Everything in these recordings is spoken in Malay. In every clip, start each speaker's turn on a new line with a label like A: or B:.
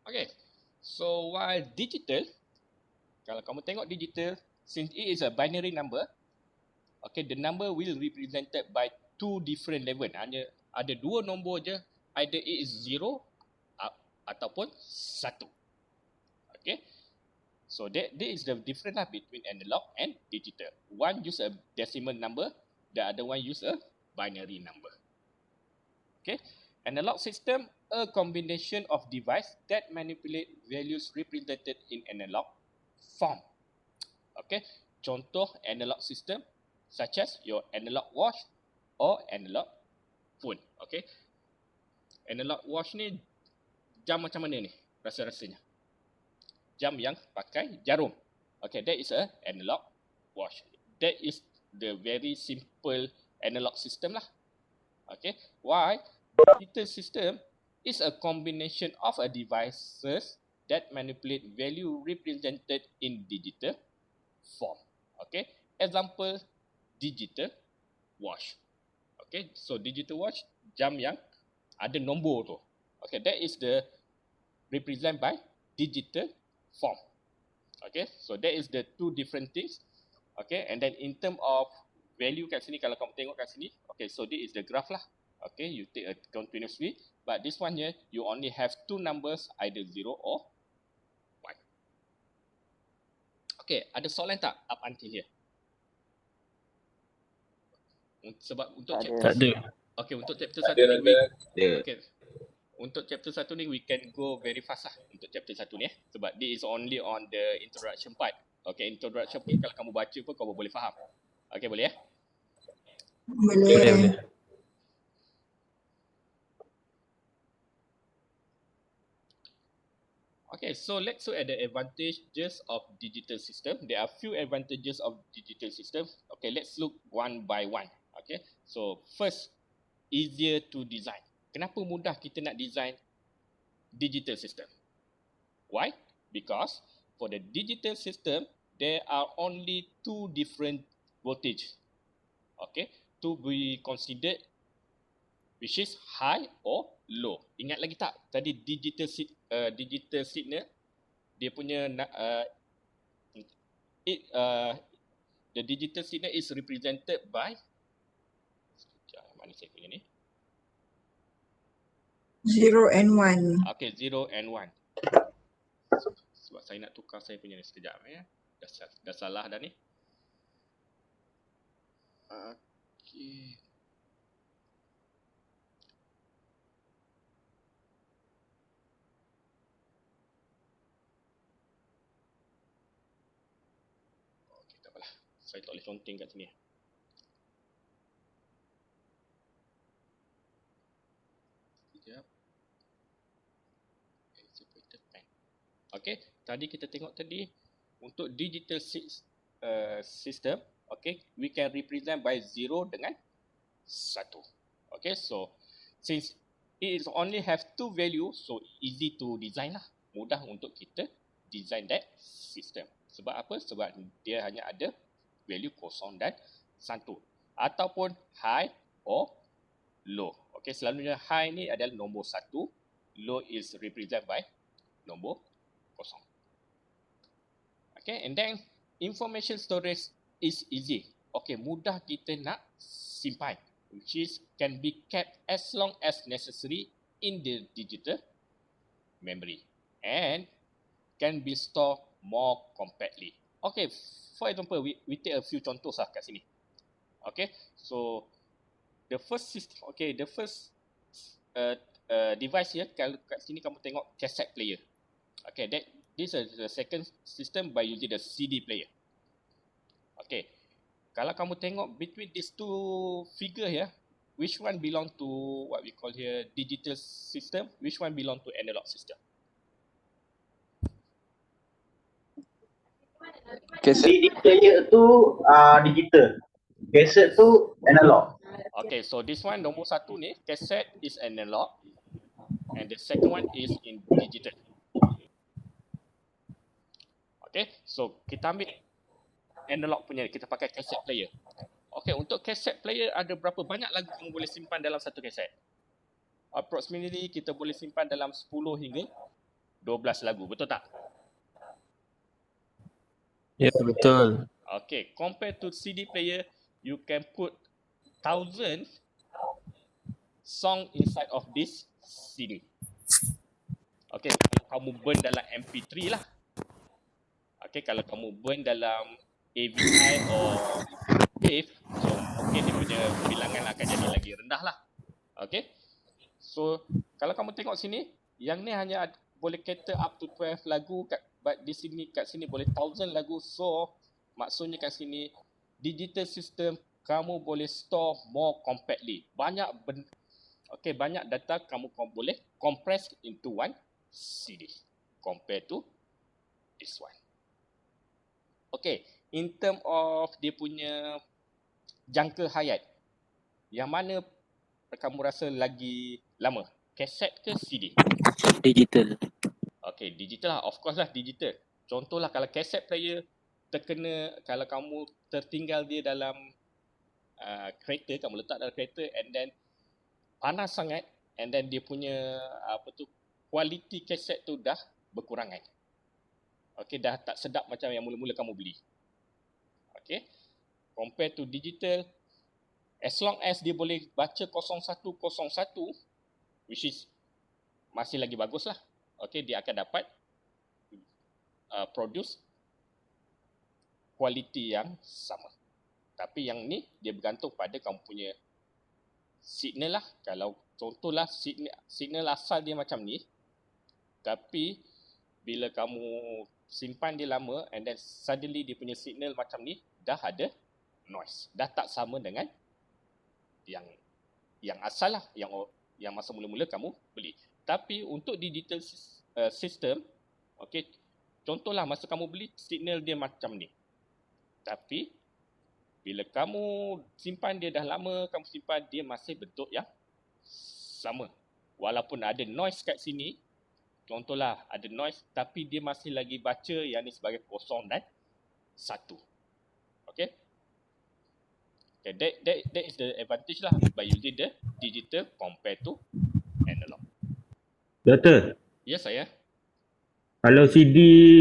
A: Okay, so while digital, kalau kamu tengok digital, since it is a binary number, okay, the number will represented by two different level. Hanya ada dua nombor je, either it is 0 ataupun 1. Okay, so that is the difference between analog and digital. One use a decimal number, the other one use a binary number. Okay, analog system, a combination of device that manipulate values represented in analog form. Okay, contoh analog system such as your analog watch or analog phone. Okay, analog watch ni jam macam mana ni rasa-rasanya? Jam yang pakai jarum. Okay, that is a analog watch. That is the very simple analog system lah. Okay, why? Digital system is a combination of a devices that manipulate value represented in digital form. Okay, example digital watch. Okay, so digital watch jam yang ada nombor tu. Okay, that is the represent by digital form. Okay, so that is the two different things. Okay, and then in term of value kat sini, kalau kamu tengok kat sini, okay, so this is the graph lah. Okay, you take a continuously, but this one here, you only have two numbers, either 0 or 1. Okay, ada soalan tak up until here? Sebab untuk chapter
B: Tak ada.
A: Okay, untuk chapter 1 ni okay. Untuk chapter 1 ni we can go very fast lah untuk chapter 1 ni sebab this is only on the introduction part. Okay, introduction ni kalau kamu baca pun kamu boleh faham. Okay, boleh ya?
B: Boleh.
A: Okay, so let's look at the advantages of digital system. There are few advantages of digital system. Okay, let's look one by one. Okay, so first, easier to design. Kenapa mudah kita nak design digital system? Why? Because for the digital system, there are only two different voltage. Okay, to be considered, which is high or low. Ingat lagi tak tadi digital signal dia punya the digital signal is represented by mana saya punya ni
C: 0 and 1.
A: Okay, 0 and 1. Sebab saya nak tukar saya punya ni sekejap ya. Dah salah dah ni. Okay. Saya tak boleh conteng kat sini. Sekejap. Okay, tadi kita tengok tadi untuk digital system, okay, we can represent by 0 dengan 1. Okay, so since it is only have two values, so easy to design lah. Mudah untuk kita design that system. Sebab apa? Sebab dia hanya ada value 0 dan 1 ataupun high or low. Okay, selalunya high ni adalah nombor 1, low is represent by nombor 0. Okay, and then information storage is easy. Okay, mudah kita nak simpan, which is can be kept as long as necessary in the digital memory and can be stored more compactly. Okay, for example, we take a few contohs lah kat sini. Okay, so the first system, okay, the first device here, kalau kat sini kamu tengok cassette player. Okay, this is the second system by using the CD player. Okay, kalau kamu tengok between these two figure here, which one belong to what we call here digital system, which one belong to analog system?
D: CD player tu digital, cassette tu analog.
A: Okay, so this one nombor 1 ni, cassette is analog and the second one is in digital. Okay, so kita ambil analog punya, kita pakai cassette player. Okay, untuk cassette player ada berapa banyak lagu kamu boleh simpan dalam satu cassette? Approximately kita boleh simpan dalam 10 hingga 12 lagu, betul tak?
B: Ya, betul.
A: Okay, compared to CD player, you can put 1,000 song inside of this CD. Okay, kamu burn dalam MP3 lah. Okay, kalau kamu burn dalam AVI or WAV, so mungkin dia punya bilangan akan jadi lagi rendah lah. Okay, so kalau kamu tengok sini, yang ni hanya boleh cater up to 12 lagu, but di sini kat sini boleh 1,000 lagu. So maksudnya kat sini digital system kamu boleh store more compactly. Banyak data kamu boleh compress into one CD compared to this one. Okay, in term of dia punya jangka hayat, yang mana kamu rasa lagi lama? Kaset ke CD?
B: Digital.
A: Okay, digital lah. Of course lah digital. Contohlah kalau kaset player terkena, kalau kamu tertinggal dia dalam kereta, kamu letak dalam kereta and then panas sangat and then dia punya quality kaset tu dah berkurangan. Okay, dah tak sedap macam yang mula-mula kamu beli. Okay, compare to digital, as long as dia boleh baca 0101, which is masih lagi bagus lah. Okay, dia akan dapat produce quality yang sama. Tapi yang ni dia bergantung pada kamu punya signal lah. Kalau contohlah signal asal dia macam ni, tapi bila kamu simpan dia lama and then suddenly dia punya signal macam ni, dah ada noise. Dah tak sama dengan yang asal lah, yang masa mula-mula kamu beli. Tapi untuk digital system, okay, contohlah masa kamu beli signal dia macam ni. Tapi bila kamu simpan dia dah lama, kamu simpan dia masih bentuk yang sama. Walaupun ada noise kat sini, contohlah ada noise tapi dia masih lagi baca yang ni sebagai 0 dan 1. Okay? Okay, that is the advantage lah by using the digital compared to analog.
E: Doktor,
A: Ya saya.
E: kalau CD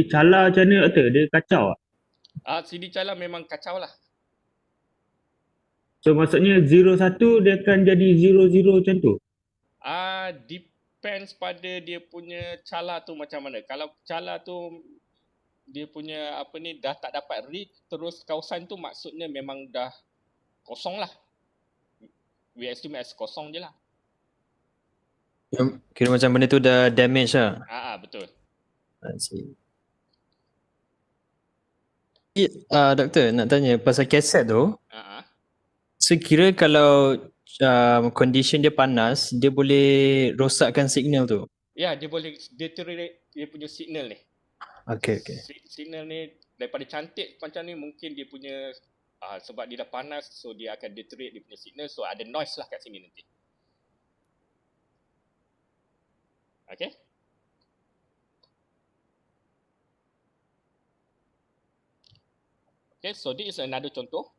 E: cala macam mana doktor? Dia kacau tak?
A: CD cala memang kacau lah.
E: So maksudnya 01 dia akan jadi 00 macam tu?
A: Depends pada dia punya cala tu macam mana. Kalau cala tu dia punya dah tak dapat read terus kawasan tu, maksudnya memang dah kosong lah. We estimate as kosong je lah.
B: Kira macam benda tu dah damage lah.
A: Betul.
B: I see. Doktor, nak tanya pasal kaset tu. So kira kalau condition dia panas, dia boleh rosakkan signal tu?
A: Ya, dia boleh deteriorate dia punya signal ni.
B: Okay.
A: Signal ni daripada cantik macam ni, mungkin dia punya sebab dia dah panas, so dia akan deteriorate dia punya signal. So ada noise lah kat sini nanti. Okay. Okay, so this is another contoh.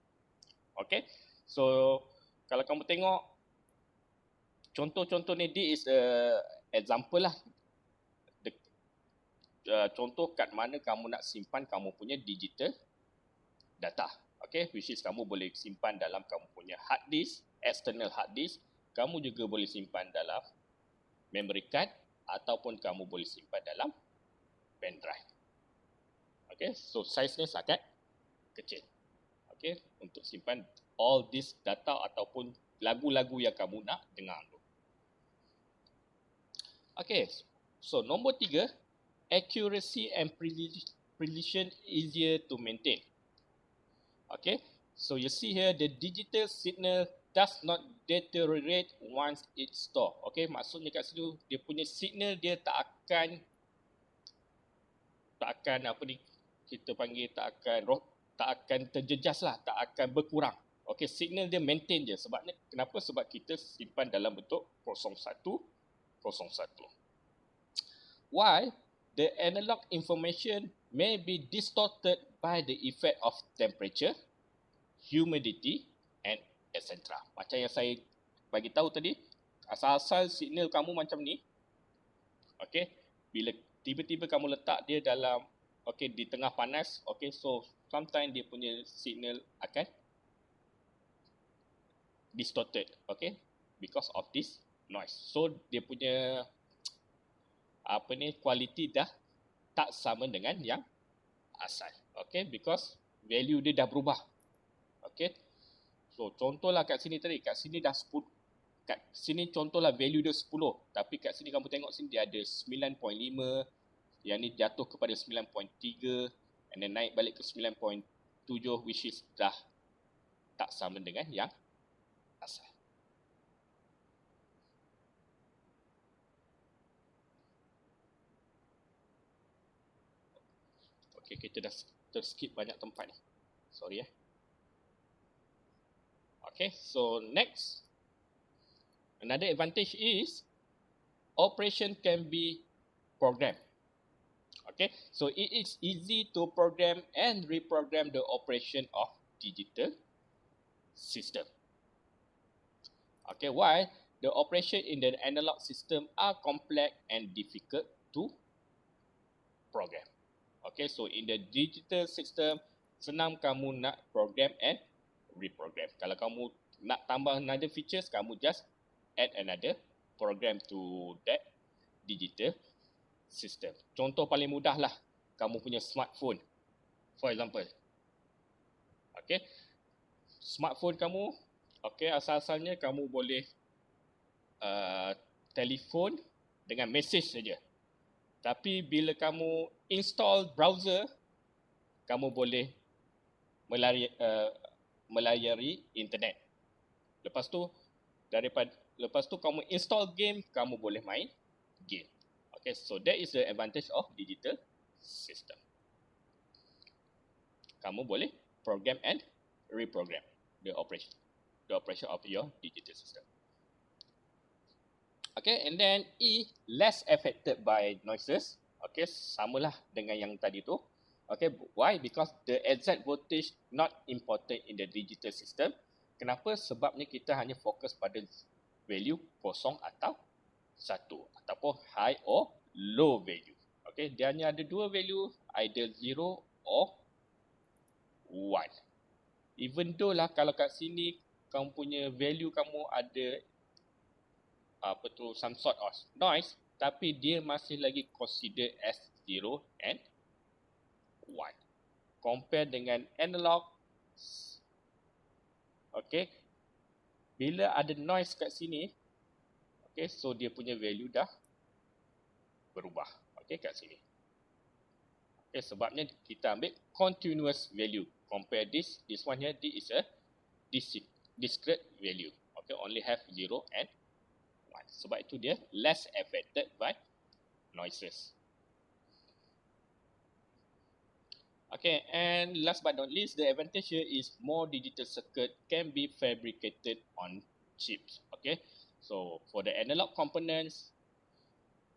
A: Okay, so kalau kamu tengok contoh-contoh ni, this is example lah. Contoh kat mana kamu nak simpan kamu punya digital data. Okay, which is kamu boleh simpan dalam kamu punya hard disk, external hard disk. Kamu juga boleh simpan dalam memory card ataupun kamu boleh simpan dalam pen drive. Okay, so size ni sangat kecil. Okay, untuk simpan all this data ataupun lagu-lagu yang kamu nak dengar tu. Okay, so nombor 3, accuracy and precision easier to maintain. Okay, so you see here the digital signal does not deteriorate once it's stored. Okay, maksudnya kat situ dia punya signal dia tak akan kita panggil tak akan terjejas lah, tak akan berkurang. Okay, signal dia maintain je. Sebabnya kenapa? Sebab kita simpan dalam bentuk 0101. Why? The analog information may be distorted by the effect of temperature, humidity and etc. Macam yang saya bagi tahu tadi, asal-asal signal kamu macam ni, okay, bila tiba-tiba kamu letak dia dalam di tengah panas, so sometimes dia punya signal akan distorted, because of this noise. So dia punya quality dah tak sama dengan yang asal, because value dia dah berubah. So contohlah kat sini tadi, kat sini dah 10, kat sini contohlah value dia 10, tapi kat sini kamu tengok sini dia ada 9.5, yang ni jatuh kepada 9.3, and then naik balik ke 9.7, which is dah tak sama dengan yang asal. Kita dah terskip banyak tempat ni. Sorry so next, another advantage is operation can be programmed. So it is easy to program and reprogram the operation of digital system. While the operation in the analog system are complex and difficult to program. So in the digital system, senang kamu nak program and reprogram. Kalau kamu nak tambah another features, kamu just add another program to that digital system. Contoh paling mudah lah, kamu punya smartphone, for example. Smartphone kamu, asal-asalnya kamu boleh telefon dengan message saja. Tapi bila kamu install browser, kamu boleh melayari internet. Lepas tu kamu install game, kamu boleh main game. So that is the advantage of digital system. Kamu boleh program and reprogram the operation of your digital system. And then less affected by noises. Samalah dengan yang tadi tu. Why? Because the exact voltage not important in the digital system. Kenapa? Sebabnya kita hanya fokus pada value kosong atau 1, ataupun high or low value. Dia hanya ada 2 value, either 0 or 1. Even though lah kalau kat sini kamu punya value kamu ada some sort of noise, tapi dia masih lagi consider as 0 and 1. Compare dengan analog. Bila ada noise kat sini, so dia punya value dah berubah. Kat sini. Sebabnya kita ambil continuous value. Compare this one here, this is a discrete value. Only have 0 and 1. Sebab itu dia less affected by noises. And last but not least, the advantage here is more digital circuit can be fabricated on chips. So for the analog components,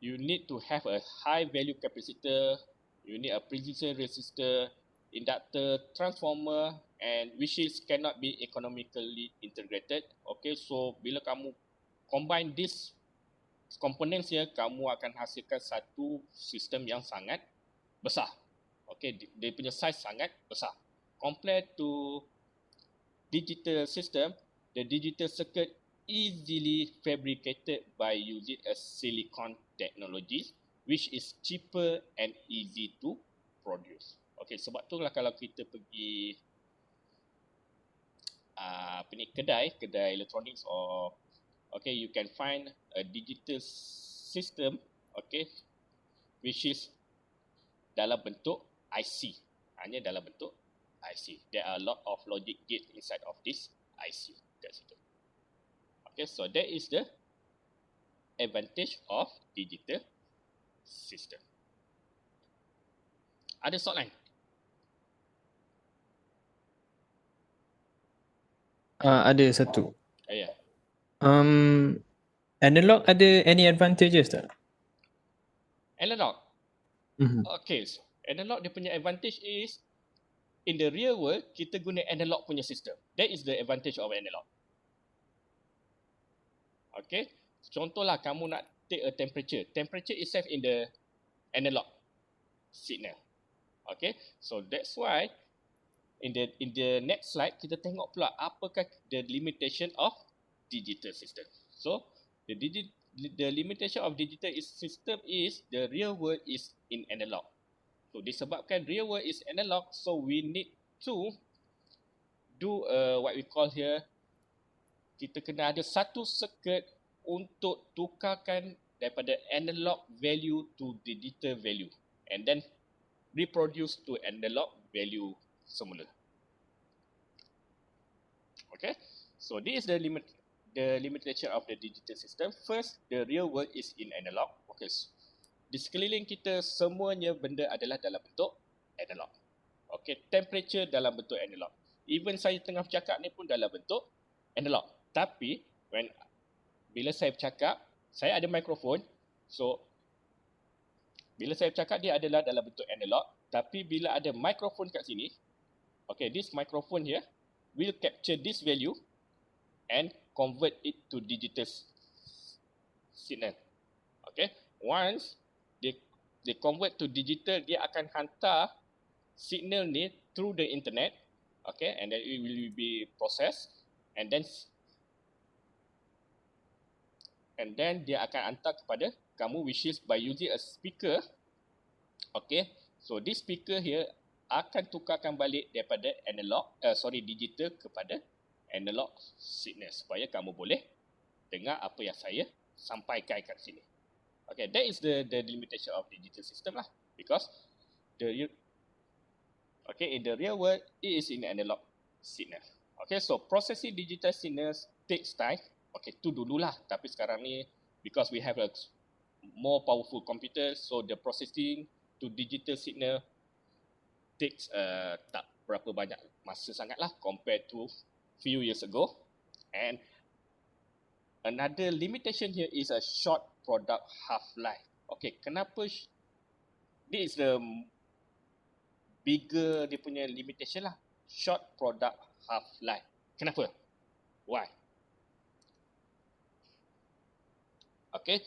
A: you need to have a high value capacitor, you need a precision resistor, inductor, transformer, and which is cannot be economically integrated. So bila kamu combine these components here, kamu akan hasilkan satu sistem yang sangat besar. Dia punya size sangat besar. Compared to digital system, the digital circuit easily fabricated by using a silicon technology, which is cheaper and easy to produce. Sebab itulah kalau kita pergi kedai electronics or you can find a digital system, which is dalam bentuk IC. Hanya dalam bentuk IC. There are a lot of logic gate inside of this IC kat situ. So that is the advantage of digital system. Ada soalan?
B: Ada satu.
A: Ya.
B: Analog ada any advantages tak?
A: Analog? So analog dia punya advantage is in the real world kita guna analog punya system. That is the advantage of analog. Contohlah kamu nak take a temperature. Temperature itself in the analog signal. Okay, so that's why in the next slide kita tengok pula apakah the limitation of digital system. So the limitation of digital system is the real world is in analog. So disebabkan real world is analog, so we need to do what we call here, kita kena ada satu circuit untuk tukarkan daripada analog value to digital value and then reproduce to analog value semula. Okay, so this is the limitation of the digital system. First, the real world is in analog. Okay, so di sekeliling kita semuanya benda adalah dalam bentuk analog. Okay, temperature dalam bentuk analog. Even saya tengah bercakap ni pun dalam bentuk analog. Tapi bila saya bercakap, saya ada mikrofon. So bila saya bercakap dia adalah dalam bentuk analog. Tapi bila ada mikrofon kat sini, okay, this microphone here will capture this value and convert it to digital signal. Okay, once they convert to digital, dia akan hantar signal ni through the internet. Okay, and then it will be processed and then dia akan hantar kepada kamu, which is by using a speaker. Okay, so this speaker here akan tukarkan balik daripada digital kepada analog signal supaya kamu boleh dengar apa yang saya sampaikan kat sini. Okay, that is the limitation of digital system lah, because in the real world it is in analog signal. Okay, so processing digital signals takes time. Okay, tu dululah, tapi sekarang ni because we have a more powerful computer, so the processing to digital signal takes tak berapa banyak masa sangatlah compared to few years ago. And another limitation here is a short product half-life. Okay, kenapa this is the bigger dia punya limitation lah, short product half-life. Kenapa? Why? Okay,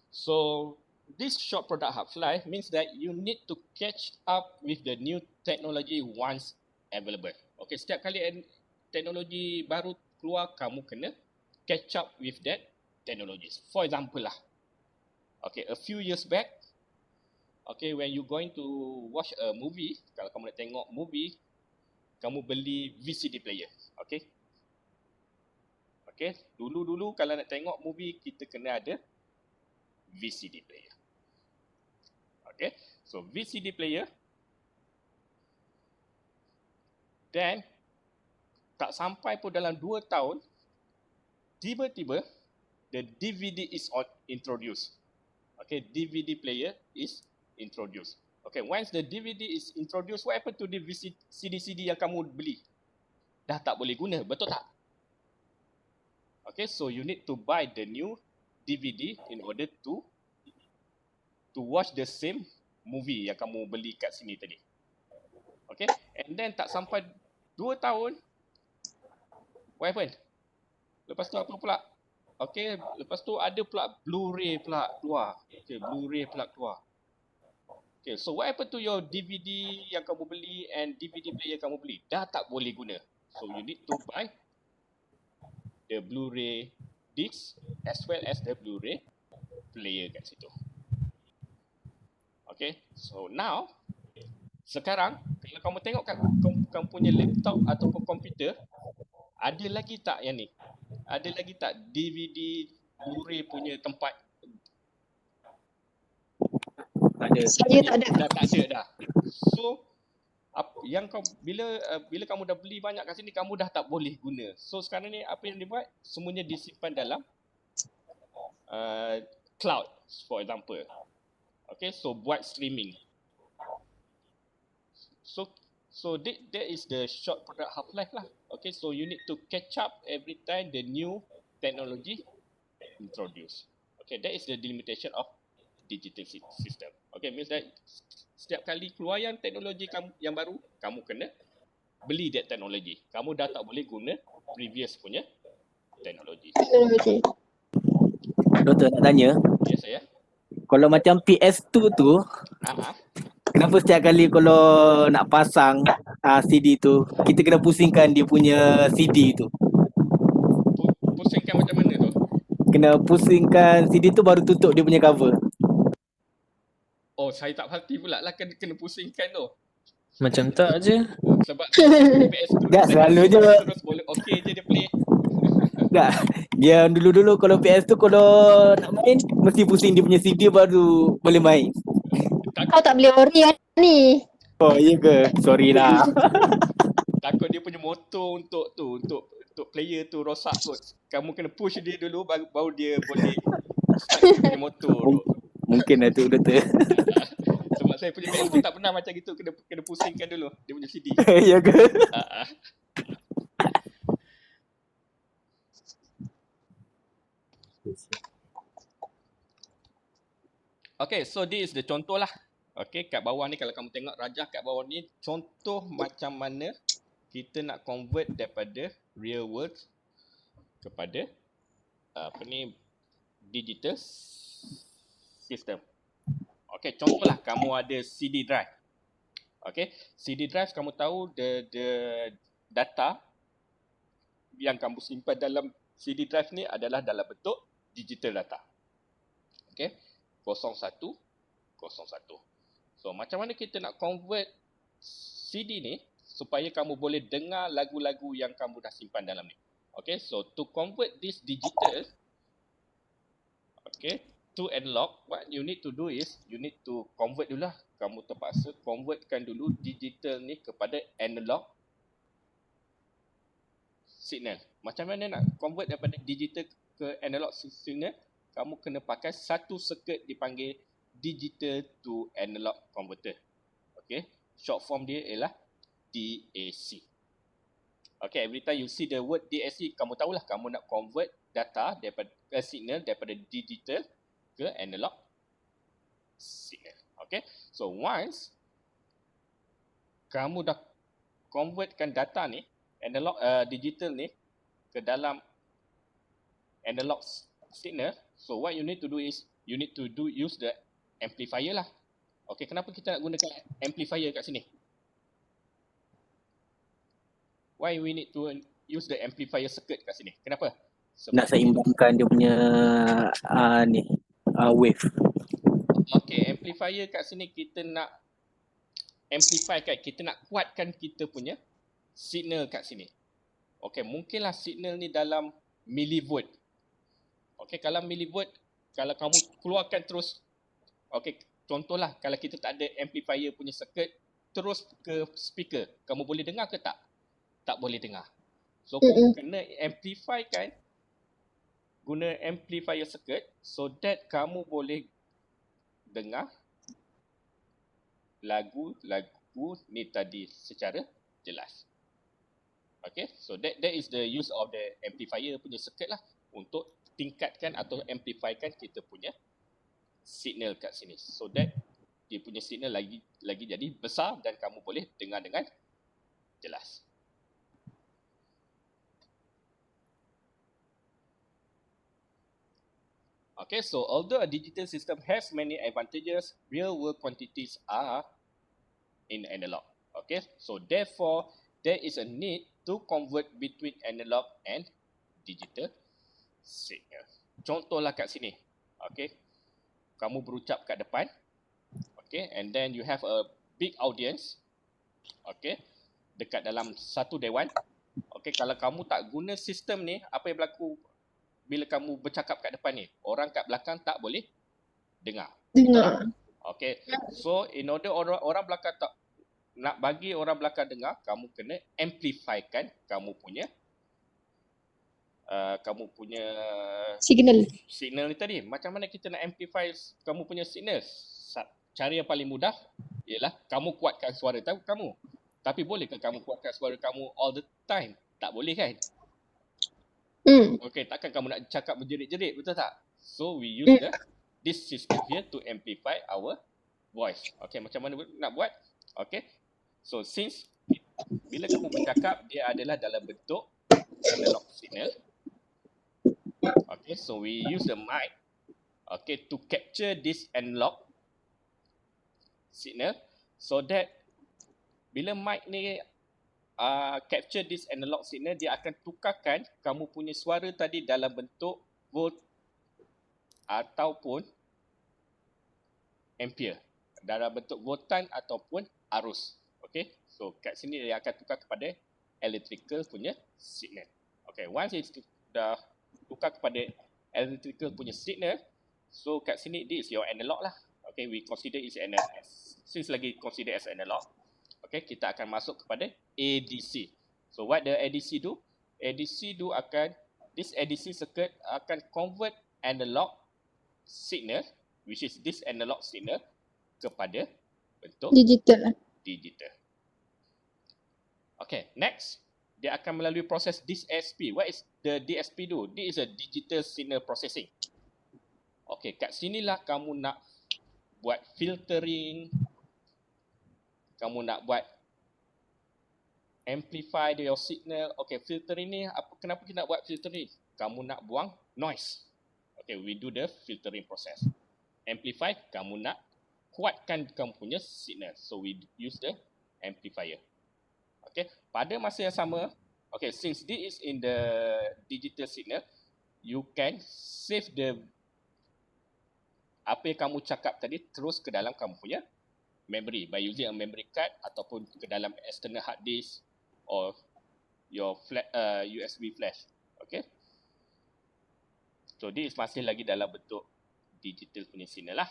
A: so this short product half-life means that you need to catch up with the new technology once available. Okay, setiap kali teknologi baru keluar, kamu kena catch up with that technologies. For example lah, okay, a few years back, okay, when you going to watch a movie, kalau kamu nak tengok movie, kamu beli VCD player. Okay, okay, dulu kalau nak tengok movie, kita kena ada VCD player. Okay, so VCD player, then tak sampai pun dalam 2 tahun, tiba-tiba the DVD is introduced. Okay, DVD player is introduced. Okay, once the DVD is introduced, what happened to the CD yang kamu beli? Dah tak boleh guna, betul tak? Okay, so you need to buy the new DVD in order to watch the same movie yang kamu beli kat sini tadi. Okay, and then tak sampai 2 tahun, what happened? Lepas tu apa pula? Okay, lepas tu ada pula Blu-ray pula keluar. Okay, Blu-ray pula keluar. Okay, so what happened to your DVD yang kamu beli and DVD player kamu beli? Dah tak boleh guna. So you need to buy the Blu-ray disc as well as the Blu-ray player kat situ. Okay, so now, sekarang kalau kamu tengok kat kamu punya laptop ataupun komputer, ada lagi tak yang ni? Ada lagi tak DVD Blu-ray punya tempat?
B: Tak ada.
C: Saya tak ada.
A: Dah tak ada dah. So yang kau bila kamu dah beli banyak kat sini, kamu dah tak boleh guna. So sekarang ni apa yang dibuat? Semuanya disimpan dalam cloud, for example. Okay, so buat streaming. So that is the short product half-life lah. Okay, so you need to catch up every time the new technology introduced. Okay, that is the limitation of digital system. Okay, means that setiap kali keluar yang teknologi yang baru, kamu kena beli that teknologi. Kamu dah tak boleh guna previous punya teknologi.
C: Okay.
F: Doktor nak tanya,
A: Ya, saya.
F: Kalau macam PS2 tu, kenapa setiap kali kalau nak pasang CD tu, kita kena pusingkan dia punya CD tu?
A: Pusingkan macam mana tu?
F: Kena pusingkan CD tu baru tutup dia punya cover.
A: Oh, saya tak pasti pula lah kena pusingkan tu.
B: Macam tak je.
A: Sebab PS2
F: Tak selalu je.
A: terus boleh okey je dia play.
F: Tak. Dia dulu-dulu kalau PS tu kalau nak main mesti pusing dia punya CD baru boleh main.
G: Kau tak boleh ori kan ni?
F: Oh iya ke? Sorry lah.
A: Takut dia punya motor untuk player tu rosak kot. Kamu kena push dia dulu baru dia boleh start dia punya motor tu.
F: Mungkin lah tu betul.
A: Sebab saya punya PS tu tak pernah macam gitu, kena pusingkan dulu dia punya CD.
F: Iya ke?
A: Okay, so this is the contoh lah. Okay, kat bawah ni kalau kamu tengok rajah kat bawah ni contoh macam mana kita nak convert daripada real world kepada digital system. Okay, contohlah kamu ada CD drive. Okay, CD drive kamu tahu the data yang kamu simpan dalam CD drive ni adalah dalam bentuk digital data. Okay, 0101. So macam mana kita nak convert CD ni supaya kamu boleh dengar lagu-lagu yang kamu dah simpan dalam ni. Okay, so to convert this digital, okay, to analog, what you need to do is you need to convert dulu lah. Kamu terpaksa convertkan dulu digital ni kepada analog signal. Macam mana nak convert daripada digital ke analog signal? Kamu kena pakai satu circuit dipanggil digital to analog converter. Okay, short form dia ialah DAC. Okay, every time you see the word DAC, kamu tahulah kamu nak convert data daripada signal daripada digital ke analog signal. Okay, so once kamu dah convertkan data ni, analog digital ni ke dalam analog signal, so what you need to do is you need to use the amplifier lah. Okay, kenapa kita nak gunakan amplifier kat sini? Why we need to use the amplifier circuit kat sini? Kenapa?
F: Sebab nak seimbangkan dia punya wave.
A: Okay, amplifier kat sini kita nak amplifykan, kita nak kuatkan kita punya signal kat sini. Okay, mungkinlah signal ni dalam millivolt. Okay, kalau millivolt, kalau kamu keluarkan terus, okay, contohlah kalau kita tak ada amplifier punya circuit, terus ke speaker, kamu boleh dengar ke tak? Tak boleh dengar. So, kamu kena amplifykan, guna amplifier circuit, so that kamu boleh dengar lagu-lagu ni tadi secara jelas. Okay, so that is the use of the amplifier punya circuit lah, untuk tingkatkan atau amplifykan kita punya signal kat sini, so that dia punya signal lagi jadi besar dan kamu boleh dengar dengan jelas. Okay, so although a digital system has many advantages, real world quantities are in analog. Okay, so therefore there is a need to convert between analog and digital signal. Contohlah kat sini. Okay, kamu berucap kat depan. Okay, and then you have a big audience. Okay, dekat dalam satu dewan. Okay, kalau kamu tak guna sistem ni, apa yang berlaku bila kamu bercakap kat depan ni? Orang kat belakang tak boleh dengar. Okay, so in order orang belakang tak nak bagi orang belakang dengar, kamu kena amplifykan kamu punya signal ni tadi. Macam mana kita nak amplify kamu punya signal? Cara yang paling mudah ialah kamu kuatkan suara kamu. Tapi bolehkah kamu kuatkan suara kamu all the time? Tak boleh kan? Okay, takkan kamu nak cakap berjerit-jerit, betul tak? So we use this system here to amplify our voice. Okay, macam mana nak buat? Okay, so since bila kamu bercakap, dia adalah dalam bentuk analog signal. Okay, so we use the mic. okay, to capture this analog signal so that bila mic ni capture this analog signal, dia akan tukarkan kamu punya suara tadi dalam bentuk volt ataupun ampere, dalam bentuk voltan ataupun arus. Okay, so kat sini dia akan tukar kepada electrical punya signal. Okay, once it dah tukar kepada electrical punya signal, so kat sini this is your analog lah. Okay, we consider is analog. Since lagi consider as analog, okay, kita akan masuk kepada ADC. So what the ADC do? ADC do akan, this ADC circuit akan convert analog signal, which is this analog signal, kepada bentuk
G: Digital.
A: digital. Okay, next, dia akan melalui proses DSP. What is the DSP do? This is a digital signal processing. Okay, kat sinilah kamu nak buat filtering, kamu nak buat amplify your signal. Okay, filtering ni, kenapa kita nak buat filtering? Kamu nak buang noise. Okay, we do the filtering process. Amplify, kamu nak kuatkan kamu punya signal. So we use the amplifier. Okay, pada masa yang sama, okay, since this is in the digital signal, you can save the apa yang kamu cakap tadi terus ke dalam kamu punya memory by using a memory card ataupun ke dalam external hard disk or your USB flash. Okay, so this masih lagi dalam bentuk digital punya signal lah.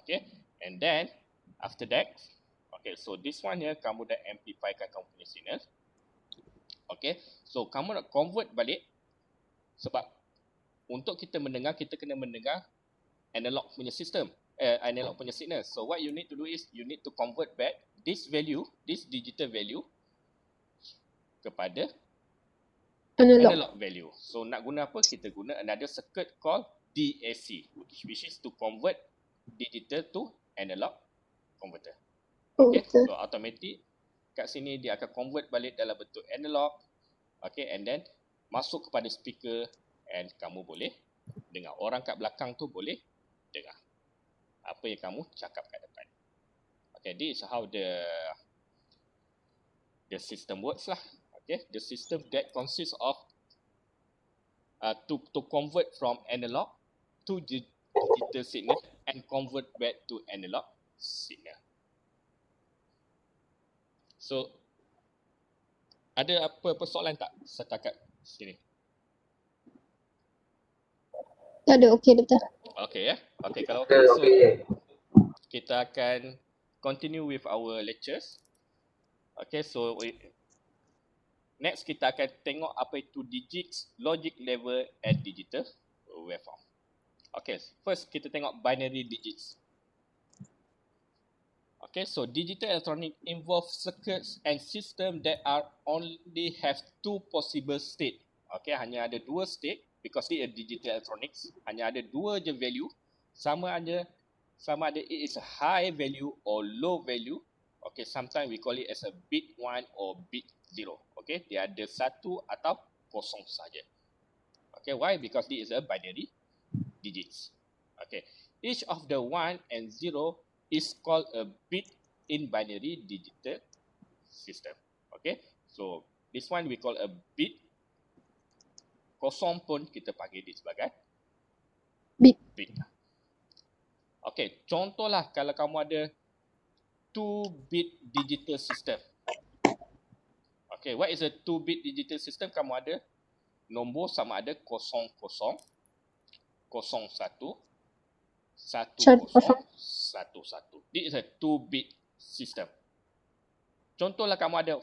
A: Okay, and then after that, okay, so this one here kamu dah amplifykan kamu punya signal. Okay, so kamu nak convert balik, sebab untuk kita mendengar, kita kena mendengar analog punya system, analog punya signal. So what you need to do is you need to convert back this value, this digital value kepada analog value. So nak guna apa? Kita guna another circuit called DAC, which is to convert digital to analog converter. Okay, so automatic kat sini dia akan convert balik dalam bentuk analog. Okay, and then masuk kepada speaker and kamu boleh dengar. Orang kat belakang tu boleh dengar apa yang kamu cakap kat depan. Okay, this is how the system works lah. Okay, the system that consists of to convert from analog to digital signal and convert back to analog signal. So, ada apa persoalan tak setakat sini?
G: Tak ada, okey betul.
A: Okay ya. Okay, kalau okay, so kita akan continue with our lectures. Okay, so next kita akan tengok apa itu digits, logic level and digital waveform. Okay, first kita tengok binary digits. Okay, so digital electronic involve circuits and system that are only have two possible state. Okay, hanya ada dua state because it is digital electronics. Hanya ada dua je value, sama ada it is a high value or low value. Okay, sometimes we call it as a bit 1 or bit 0. Okay, dia ada satu atau kosong saja. Okay, why? Because this is a binary digits. Okay, each of the 1 and 0 is called a bit in binary digital system. Okay, so this one we call a bit. Kosong pun kita panggil dia sebagai bit. Okay, contohlah kalau kamu ada 2-bit digital system. Okay, what is a 2-bit digital system? Kamu ada nombor sama ada 00, 01, 10, 11. This is a 2-bit system. Contohlah kamu ada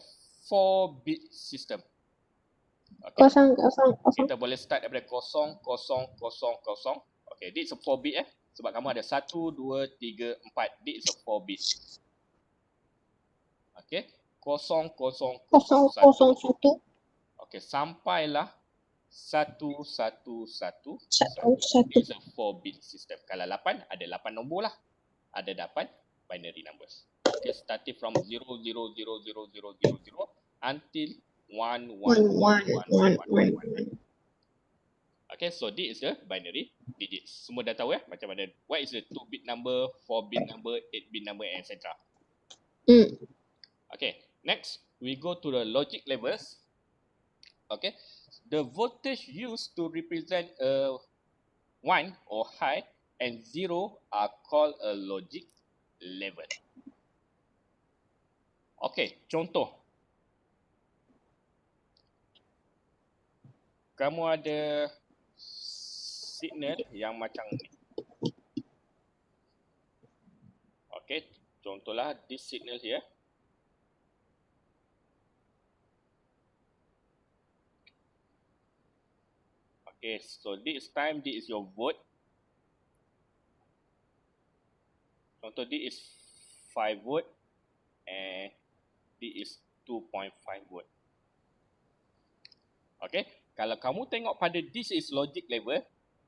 A: 4-bit system. Okay. Kita boleh start daripada 0, 0, 0, 0. Okay, this is a 4-bit sebab kamu ada 1, 2, 3, 4. This is a 4-bit. Okay, 0, 0, 0, 1. Okay, sampailah 1, 1, 1. This is a 4-bit system. Kalau 8, ada 8 nombor lah. Ada 8 binary numbers. Okay, starting from 0, 0, 0, 0, 0, 0, 0 until 1, 1, 1, 1, 1, 1, 1. Okay, so this is the binary digits. Semua dah tahu macam mana. What is the 2-bit number, 4-bit number, 8-bit number, etc. Okay, next we go to the logic levels. Okay, the voltage used to represent a 1 or high and 0 are called a logic level. Okay, contoh. Kamu ada signal yang macam ni. Okay, contohlah this signal here. Okay, so this time this is your volt. Contoh this is 5 volt and this is 2.5 volt. Okay, kalau kamu tengok pada this is logic level,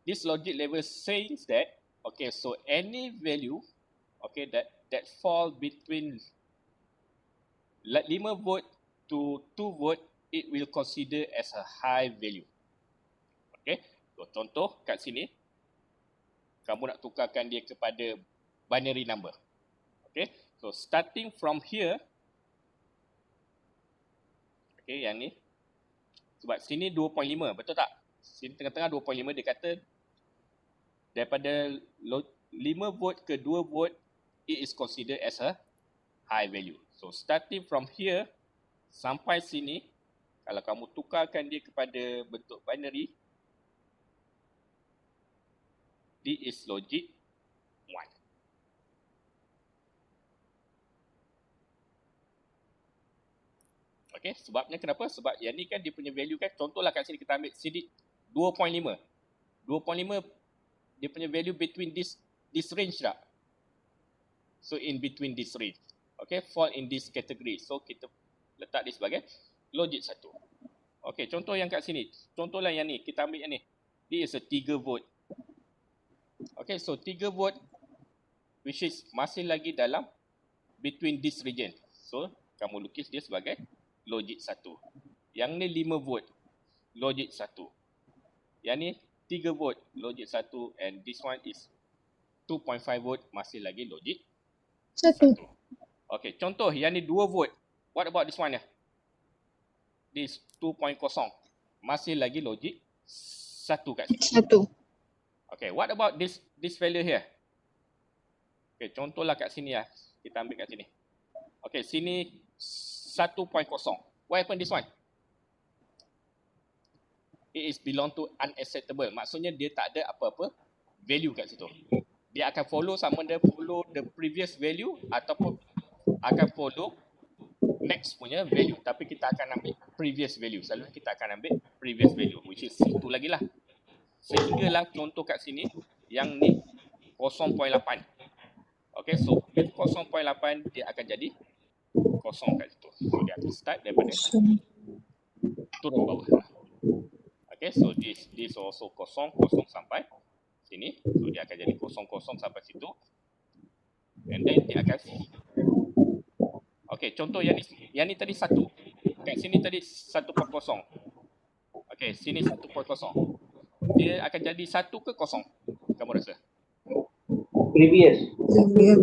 A: this logic level says that okay, so any value okay that fall between 5 volt to 2 volt, it will consider as a high value. Okay, so contoh kat sini kamu nak tukarkan dia kepada binary number. Okay, so starting from here, okay, yang ni sebab sini 2.5, betul tak? Sini tengah-tengah 2.5, dia kata daripada 5 volt ke 2 volt, it is considered as a high value. So starting from here sampai sini, kalau kamu tukarkan dia kepada bentuk binary, this is logic 1. Okay, sebabnya kenapa? Sebab yang ni kan dia punya value kan, contohlah kat sini kita ambil sini 2.5. 2.5 dia punya value between this range tak? So in between this range. Okay, fall in this category. So kita letak dia sebagai logic 1. Okay, contoh yang kat sini. Contohlah yang ni, kita ambil yang ni. This is a 3 volt. Okay, so 3 volt which is masih lagi dalam between this region. So kamu lukis dia sebagai logic 1. Yang ni 5 volt, logic 1. Yang ni 3 volt, logic 1, and this one is 2.5 volt, masih lagi logic 1. Okay, contoh yang ni 2 volt. What about this one ya? This 2.0, masih lagi logic 1 kat sini.
G: 1.
A: Okay, what about this value here? Okay, contohlah kat sini ya. Kita ambil kat sini. Okay, sini 1.0. What happened this one? It is belong to unacceptable. Maksudnya dia tak ada apa-apa value kat situ. Dia akan follow sama ada follow the previous value ataupun akan follow next punya value. Tapi kita akan ambil previous value. Selalunya kita akan ambil previous value, which is itu lagi lah. Sehinggalah contoh kat sini yang ni 0.8. Okay, so with 0.8 dia akan jadi kosong kat situ. So dia akan start daripada turun bawah. Okay, so this also kosong sampai sini. So dia akan jadi kosong sampai situ. And then dia akan, okay, contoh yang ni tadi 1. Kat sini tadi 1.0. Okay, sini 1.0. Dia akan jadi 1 ke kosong? Kamu rasa?
D: Previous.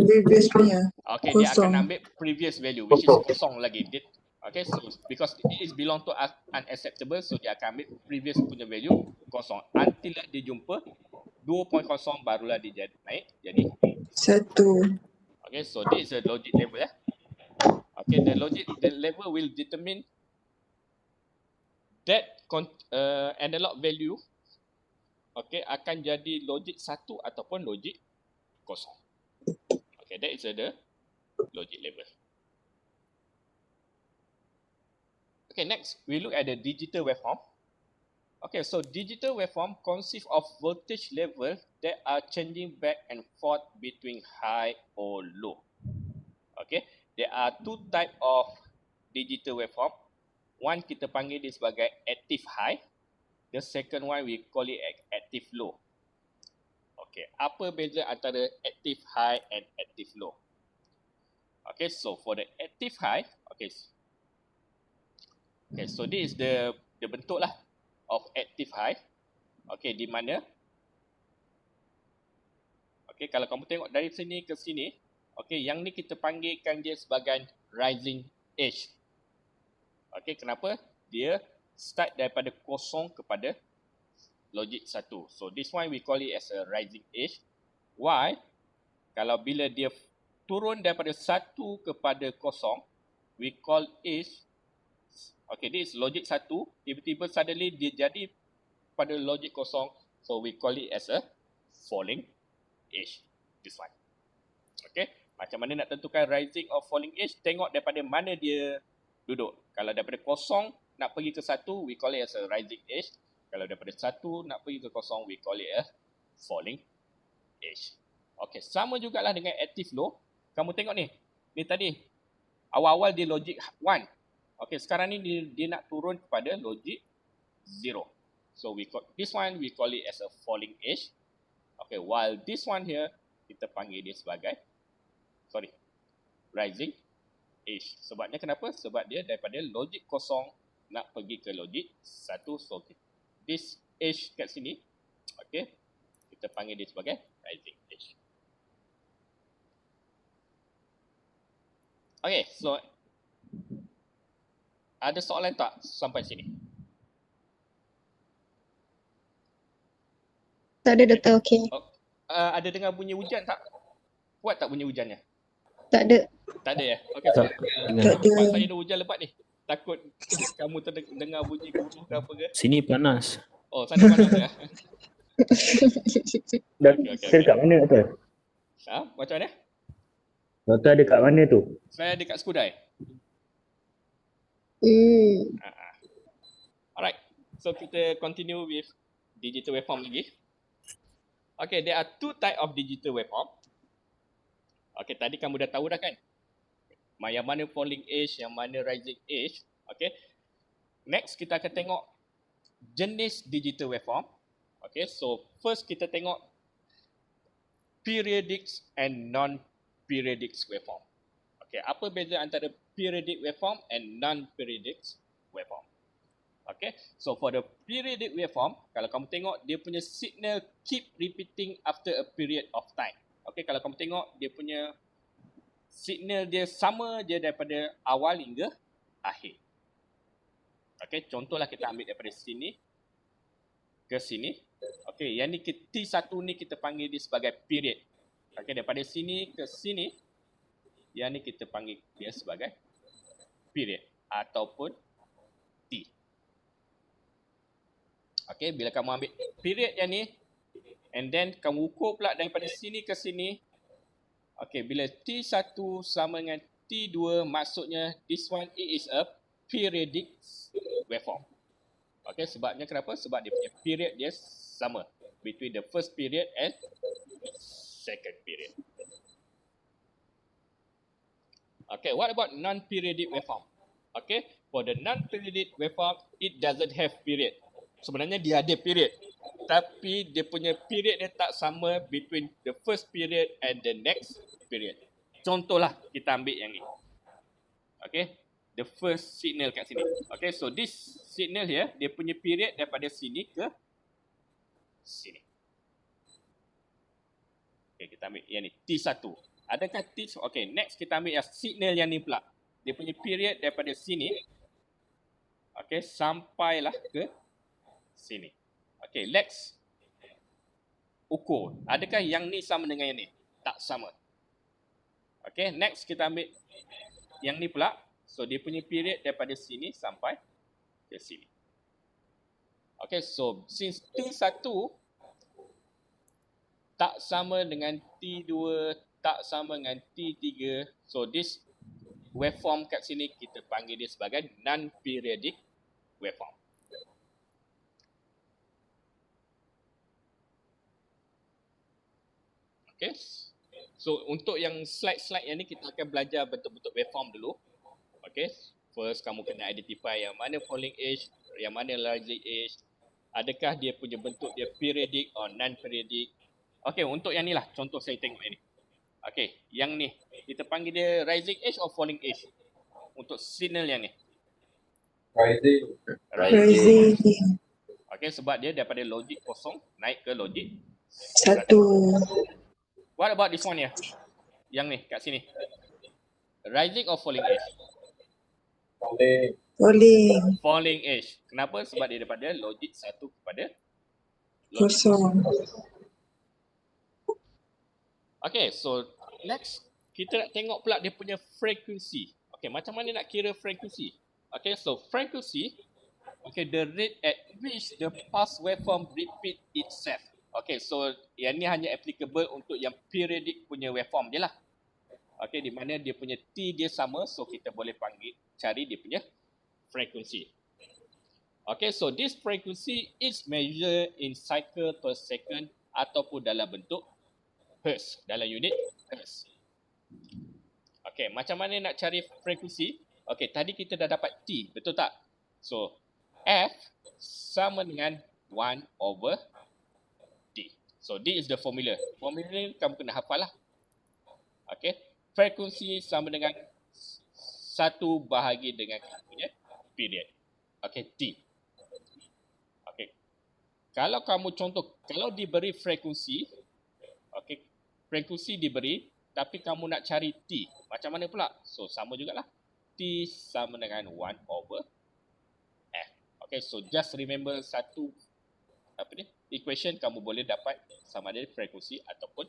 C: Previous punya.
A: Okay, dia akan ambil previous value, which is kosong lagi. Okay, so because it is belong to unacceptable, so dia akan ambil previous punya value kosong. Until dia jumpa 2.0, barulah dia naik jadi
C: 1.
A: Okay, so this is a logic level ya. Okay, the level will determine that analog value okay akan jadi logic 1 ataupun logic kosong. Okay, that is the logic level. Okay, next we look at the digital waveform. Okay, so digital waveform consists of voltage level that are changing back and forth between high or low. Okay, there are two type of digital waveform. One kita panggil dia sebagai active high. The second one we call it active low. Okay, apa beza antara active high and active low? Okay, so for the active high, okay, so this is the bentuk lah of active high. Okey, di mana? Okey, kalau kamu tengok dari sini ke sini, okey, yang ni kita panggilkan dia sebagai rising edge. Okey, kenapa? Dia start daripada kosong kepada logik 1. So this one we call it as a rising edge. Why? Kalau bila dia turun daripada 1 kepada kosong, we call edge. Okay, this is logik 1. Tiba-tiba suddenly dia jadi pada logik kosong. So we call it as a falling edge. This one. Okay, macam mana nak tentukan rising or falling edge? Tengok daripada mana dia duduk. Kalau daripada kosong nak pergi ke 1, we call it as a rising edge. Kalau daripada 1 nak pergi ke kosong, we call it a falling edge. Okay, sama jugalah dengan active low. Kamu tengok ni. Ni tadi. Awal-awal dia logik 1. Okay, sekarang ni dia nak turun kepada logik 0. So we call this one we call it as a falling edge. Okay, while this one here kita panggil dia sebagai rising edge. Sebabnya kenapa? Sebab dia daripada logik kosong nak pergi ke logik 1. So this edge kat sini, okay, kita panggil dia sebagai rising edge. Okay, so ada soalan tak sampai sini?
G: Tak ada Doktor, okey.
A: Ada dengar bunyi hujan tak? Kuat tak bunyi hujannya?
G: Tak ada.
A: Tak ada ya? Okey.
B: Tak.
A: Tempat saya ada hujan lebat ni. Takut kamu terdengar bunyi guruh ke apa ke?
B: Sini panas.
A: Oh, sana panas ya?
E: Doktor dekat mana Doktor?
A: Macam mana?
E: Doktor ada kat mana tu?
A: Saya dekat Skudai. Alright. So kita continue with digital waveform lagi. Okay, there are two type of digital waveform. Okay, tadi kamu dah tahu dah kan? Yang mana falling edge, yang mana rising edge. Okay. Next kita akan tengok jenis digital waveform. Okay, so first kita tengok periodic and non-periodic waveform. Okay, apa beza antara periodic waveform and non-periodic waveform? Okay, so for the periodic waveform, kalau kamu tengok dia punya signal keep repeating after a period of time. Okay, kalau kamu tengok dia punya signal dia sama je daripada awal hingga akhir. Okay, contohlah kita ambil daripada sini ke sini. Okay, yang ni T1 ni kita panggil dia sebagai period. Okay, daripada sini ke sini, yang ni kita panggil dia sebagai period ataupun T. Okay, bila kamu ambil period yang ni and then kamu ukur pula daripada sini ke sini. Okay, bila T1 sama dengan T2, maksudnya this one it is a periodic waveform. Okay, sebabnya kenapa? Sebab dia punya period dia sama between the first period and second period. Okay, what about non-periodic waveform? Okay, for the non-periodic waveform, it doesn't have period. Sebenarnya dia ada period, tapi dia punya period dia tak sama between the first period and the next period. Contohlah kita ambil yang ni. Okay, the first signal kat sini. Okay, so this signal here, dia punya period daripada sini ke sini. Okay, kita ambil yang ni, T1. Adakah T? Okay, next kita ambil yang signal yang ni pula. Dia punya period daripada sini, okay, sampailah ke sini. Okay, let's ukur. Adakah yang ni sama dengan yang ni? Tak sama. Okay, next kita ambil yang ni pula. So, dia punya period daripada sini sampai ke sini. Okay, so since T1 tak sama dengan T2, tak sama dengan T3, so this waveform kat sini kita panggil dia sebagai non-periodic waveform. Okay, so untuk yang slide-slide yang ni kita akan belajar bentuk-bentuk waveform dulu. Okay, first kamu kena identify yang mana falling edge, yang mana rising edge. Adakah dia punya bentuk dia periodic or non-periodic. Okay, untuk yang ni lah contoh saya tengok yang ni. Okay, yang ni kita panggil dia rising edge or falling edge untuk signal yang ni.
C: Rising.
A: Okay, sebab dia daripada logik kosong naik ke logik
C: 1.
A: What about this one ya? Yang ni, kat sini. Rising or falling edge?
C: Falling.
A: Falling edge. Kenapa? Sebab dia daripada logik 1 kepada logik
C: Kosong.
A: Okay, so next kita nak tengok pula dia punya frekuensi. Okay, macam mana nak kira frekuensi? Okay, so frekuensi, okay, the rate at which the pulse waveform repeat itself. Okay, so yang ni hanya applicable untuk yang periodic punya waveform je lah. Okay, di mana dia punya T dia sama, so kita boleh cari dia punya frekuensi. Okay, so this frequency is measured in cycle per second ataupun dalam bentuk Hertz, dalam unit Hertz. Okay, macam mana nak cari frekuensi? Okay, tadi kita dah dapat T, betul tak? So, F sama dengan 1 over T. So, this is the formula. Formula ni kamu kena hafal lah. Okay, frekuensi sama dengan 1 bahagi dengan kita punya period. Okay, T. Okay, kalau kamu contoh, kalau diberi frekuensi, okay, frekuensi diberi, tapi kamu nak cari T. Macam mana pula? So, sama jugalah. T sama dengan 1 over F. Okay, so just remember satu equation kamu boleh dapat sama ada frekuensi ataupun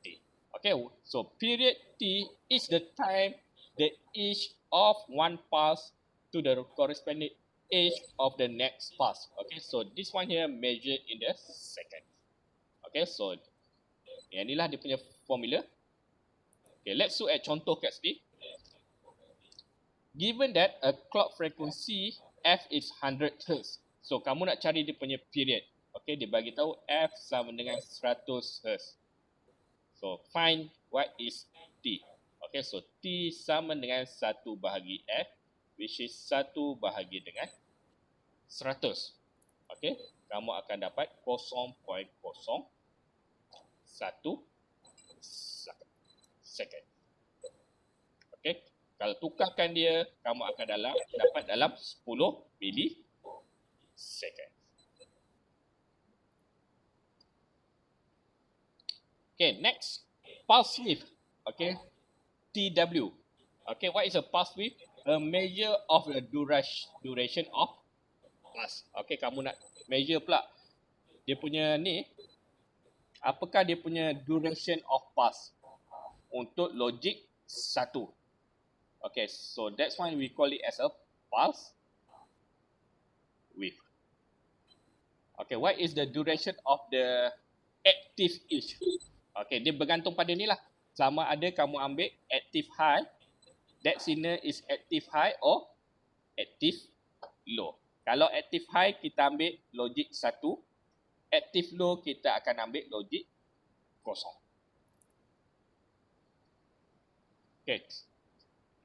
A: T. Okay, so period T is the time the age of one pulse to the corresponding age of the next pulse. Okay, so this one here measured in the second. Okay, so yang inilah dia punya formula. Okay, let's look at contoh kat sini. Given that a clock frequency F is 100 Hz. So, kamu nak cari dia punya period. Okay, dia bagi tahu F sama dengan 100 Hz. So, find what is T. Okay, so T sama dengan 1 bahagi F, which is 1 bahagi dengan 100. Okay, kamu akan dapat 0.01 second. Okay, kalau tukarkan dia, kamu akan dapat dalam 10 millisecond. Okay, next, pulse width. Okay, TW. Okay, what is a pulse width? A measure of the duration of pulse. Okay, kamu nak measure pula dia punya ni, apakah dia punya duration of pulse untuk logik 1. Okay, so that's why we call it as a pulse width. Okay, what is the duration of the active edge? Okay, dia bergantung pada ni lah. Sama ada kamu ambil active high, that signal is active high or active low. Kalau active high, kita ambil logik 1. Active low, kita akan ambil logik 0. Okay,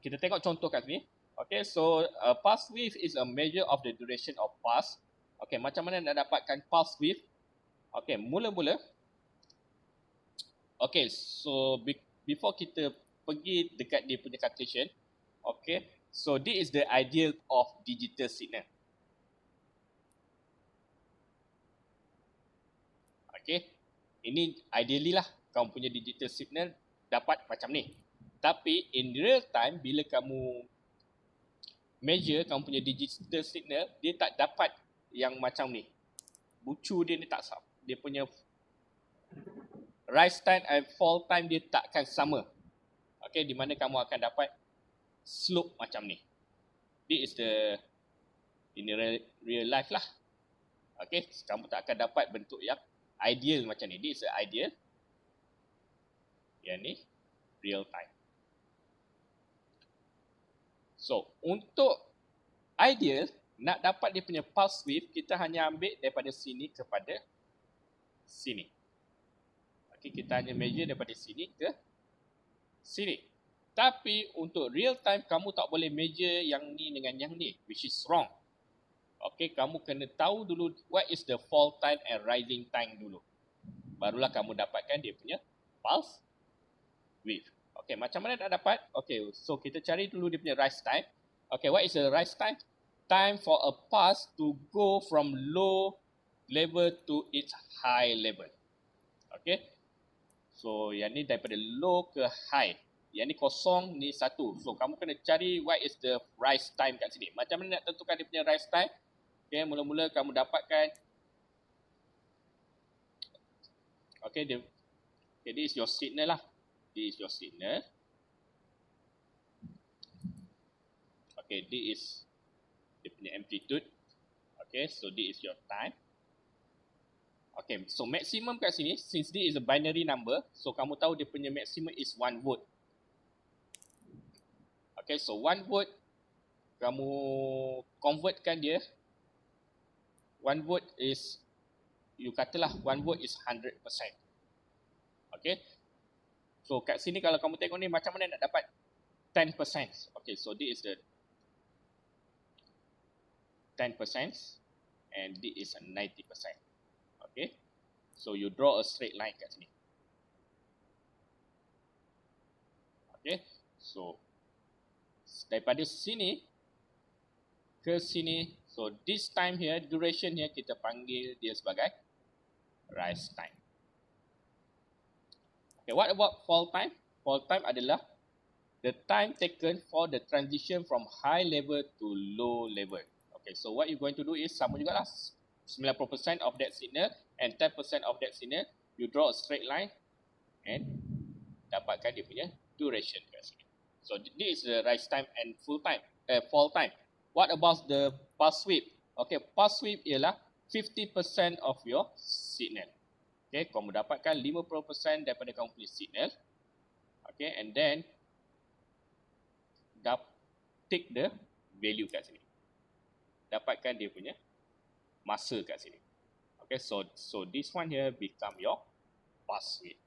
A: kita tengok contoh kat sini. Okay, so pulse width is a measure of the duration of pulse. Okay, macam mana nak dapatkan pulse width? Okay, mula-mula. Okay, so before kita pergi dekat dia punya calculation. Okay, so this is the ideal of digital signal. Okay, ini ideally lah kamu punya digital signal dapat macam ni. Tapi in real time, bila kamu measure kamu punya digital signal, dia tak dapat yang macam ni. Bucu dia ni tak sama. Dia punya rise time and fall time dia takkan sama. Okay, di mana kamu akan dapat slope macam ni. This is the in real life lah. Okay, kamu tak akan dapat bentuk yang ideal macam ni. This is the ideal. Yang ni real time. So, untuk ideal, nak dapat dia punya pulse width, kita hanya ambil daripada sini kepada sini. Okay, kita hanya measure daripada sini ke sini. Tapi, untuk real time, kamu tak boleh measure yang ni dengan yang ni, which is wrong. Okay, kamu kena tahu dulu what is the fall time and rising time dulu. Barulah kamu dapatkan dia punya pulse width. Okay, macam mana nak dapat? Okay, so kita cari dulu dia punya rise time. Okay, what is the rise time? time for a pulse to go from low level to its high level. Okay. So yang ni daripada low ke high. Yang ni kosong, ni 1. So kamu kena cari what is the rise time kat sini. Macam mana nak tentukan dia punya rise time? Okay, mula-mula kamu dapatkan. Okay, this is your signal lah. This is your signal. Okay, this is dia punya amplitude. Okay, so this is your time. Okay, so maximum kat sini, since this is a binary number, so kamu tahu dia punya maximum is 1 volt. Okay, so 1 volt, kamu convertkan dia. 1 volt is, you katalah 1 volt is 100%. Okay, so kat sini kalau kamu tengok ni, macam mana nak dapat 10%. Okay, so this is the 10% and this is a 90%. Okay, so you draw a straight line kat sini. Okay, so daripada sini ke sini, so this time here, duration here, kita panggil dia sebagai rise time. Okay, what about fall time? Fall time adalah the time taken for the transition from high level to low level. Okay, so what you going to do is sama jugalah, 90% of that signal and 10% of that signal, you draw a straight line and dapatkan dia punya duration kat sini. So this is the rise time and fall time. What about the pulse width? Okay, pulse width ialah 50% of your signal. Okay, kamu dapatkan 50% daripada kamu punya signal. Okay, and then take the value kat sini. Dapatkan dia punya masa kat sini. Okay, so this one here become your pulse width.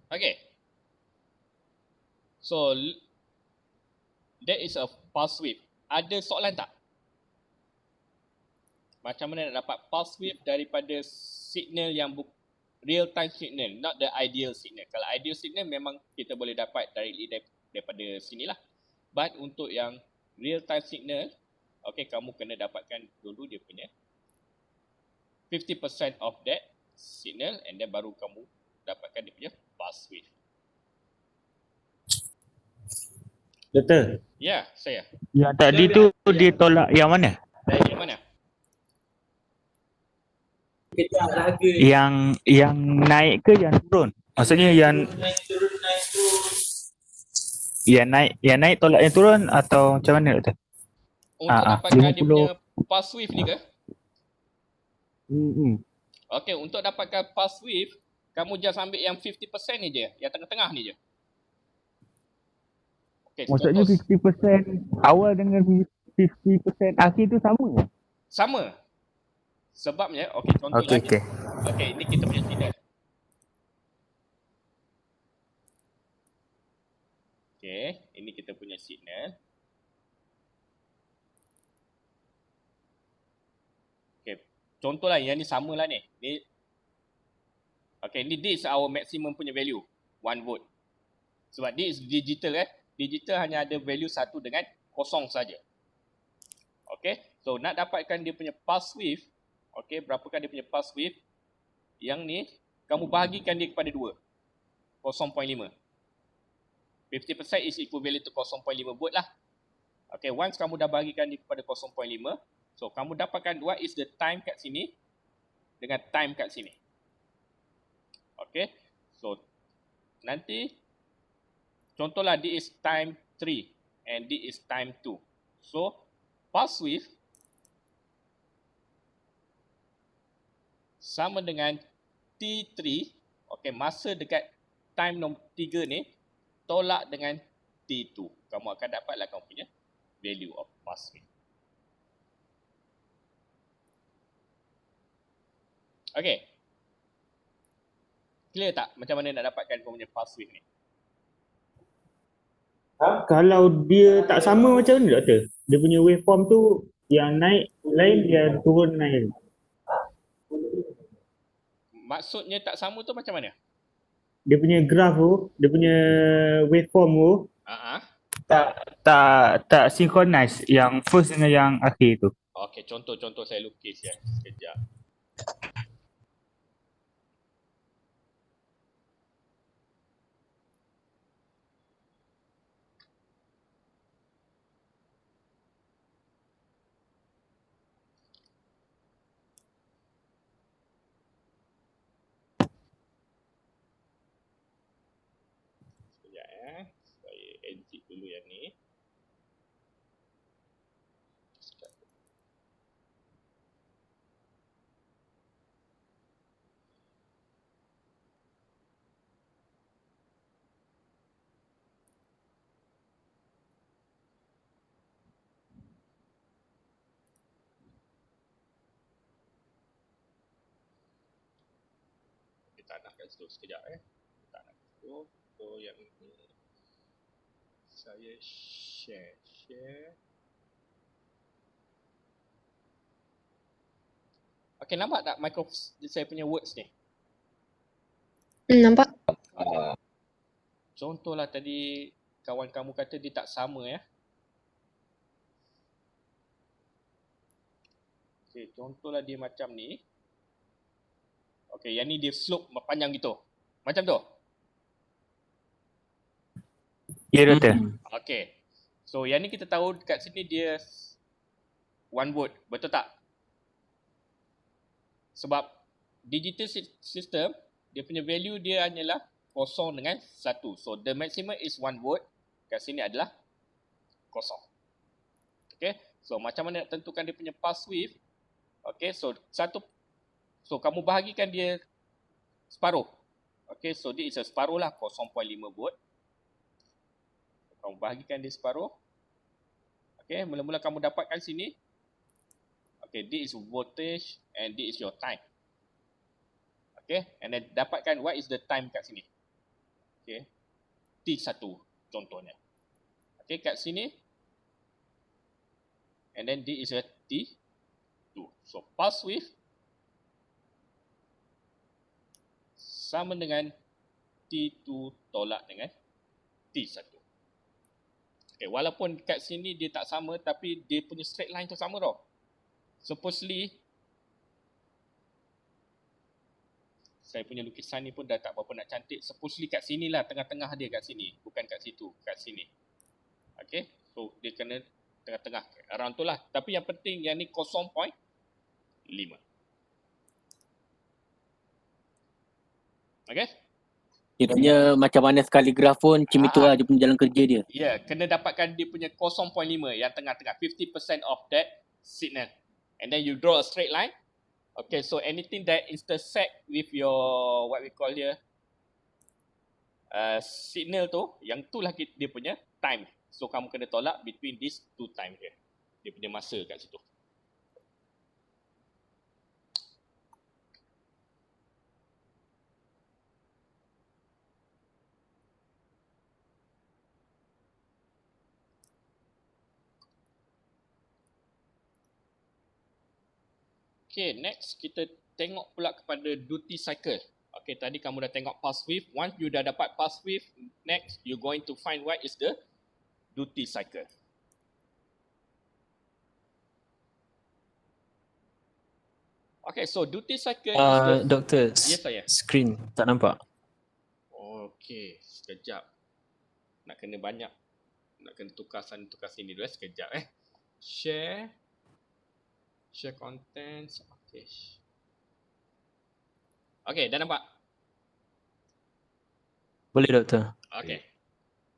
A: Okay, so that is a pulse width. Ada soalan tak? Macam mana nak dapat pulse width daripada signal yang real time signal, not the ideal signal. Kalau ideal signal memang kita boleh dapat daripada sinilah. But untuk yang real time signal, okay, kamu kena dapatkan dulu dia punya 50% of that signal and then baru kamu dapatkan dia punya pulse width.
E: Doktor,
A: Ya, saya.
E: yang tadi tu dia tolak yang mana?
A: Yang mana?
E: Yang naik ke yang turun? Maksudnya yang naik tolak yang turun atau macam mana doktor?
A: Untuk dapatkan dia punya pulse width ni ke? Okay, untuk dapatkan pulse width, kamu just ambil yang 50% ni je, yang tengah-tengah ni je. Okay,
E: Maksudnya 50% awal dengan 50% akhir tu sama ke?
A: Sama. Sebabnya, okay, contohnya. Okay, ini kita punya signal. Okay, ini kita punya signal. Okay, contohlah yang ni samalah ni. Okay, this is our maximum punya value, 1 volt. Sebab this is digital Digital hanya ada value 1 dengan 0 saja. Okay, so nak dapatkan dia punya pulse width, okay, berapakah dia punya pulse width? Yang ni, kamu bahagikan dia kepada 2. 0.5. 50% is equivalent to 0.5 volt lah. Okay, once kamu dah bahagikan dia kepada 0.5, so kamu dapatkan what is the time kat sini dengan time kat sini. Okay, so nanti contohlah this is time 3 and this is time 2. So pulse width sama dengan T3, okay, masa dekat time nombor 3 ni tolak dengan T2. Kamu akan dapatlah kamu punya value of pulse width. Okay, clear tak macam mana nak dapatkan kamu punya pulse width ni?
E: Kalau dia tak sama macam mana doktor? Dia punya waveform tu yang naik lain, yang turun lain.
A: Maksudnya tak sama tu macam mana?
E: dia punya graph tu, dia punya waveform tu
A: Ah,
E: tak synchronize yang first dengan yang akhir tu.
A: okey, contoh saya lukis ya. Sekejap. Sekejap ya. Saya exit dulu yang ni. Sekejap. Kita nak kat situ sekejap Tak nak kat situ. So yang ni saya share. Okey, nampak tak saya punya words ni?
G: Nampak?
A: Contohlah tadi kawan kamu kata dia tak sama ya. Okey, contohlah dia macam ni. Okey, yang ni dia slope panjang gitu. Macam tu.
E: Ya doktor.
A: Okey. So yang ni kita tahu dekat sini dia 1 volt, betul tak? Sebab digital system dia punya value dia hanyalah 0 dengan 1. So the maximum is 1 volt. Kat sini adalah 0. Okey. So macam mana nak tentukan dia punya pulse width? Okey, so kamu bahagikan dia separuh. Okey, so this is a separuh lah, 0.5 volt. Kamu bahagikan dia separuh. Okey, mula-mula kamu dapatkan sini. Okey, this is voltage and this is your time. Okey, and then dapatkan what is the time kat sini. Okey, T1 contohnya. Okey, kat sini. And then this is a T2. So pulse width sama dengan T2 tolak dengan T1. Okay, walaupun kat sini dia tak sama tapi dia punya straight line tu sama tau. Supposedly saya punya lukisan ni pun dah tak berapa nak cantik. Supposedly kat sini lah, tengah-tengah dia kat sini. Bukan kat situ, kat sini. Okay, so dia kena tengah-tengah. Around tu lah. Tapi yang penting yang ni 0.5. Okay?
F: Kiranya macam mana sekali graf pun macam itulah dia punya jalan kerja dia.
A: Ya, kena dapatkan dia punya 0.5 yang tengah-tengah. 50% of that signal. And then you draw a straight line. Okay, so anything that intersect with your, what we call here, signal tu, yang tu lah dia punya time. So kamu kena tolak between these two time here. Dia punya masa kat situ. Okay, next kita tengok pula kepada duty cycle. Okay, tadi kamu dah tengok pulse width. Once you dah dapat pulse width, next you going to find what is the duty cycle. Okay, so duty cycle is the...
B: Doktor,
A: Yes, saya.
B: screen tak nampak.
A: Okay, sekejap. Nak kena banyak. Nak kena tukar sana, tukar sini dulu. Sekejap Share contents. Okay. Okay, dah nampak?
B: Boleh doktor.
A: Okay.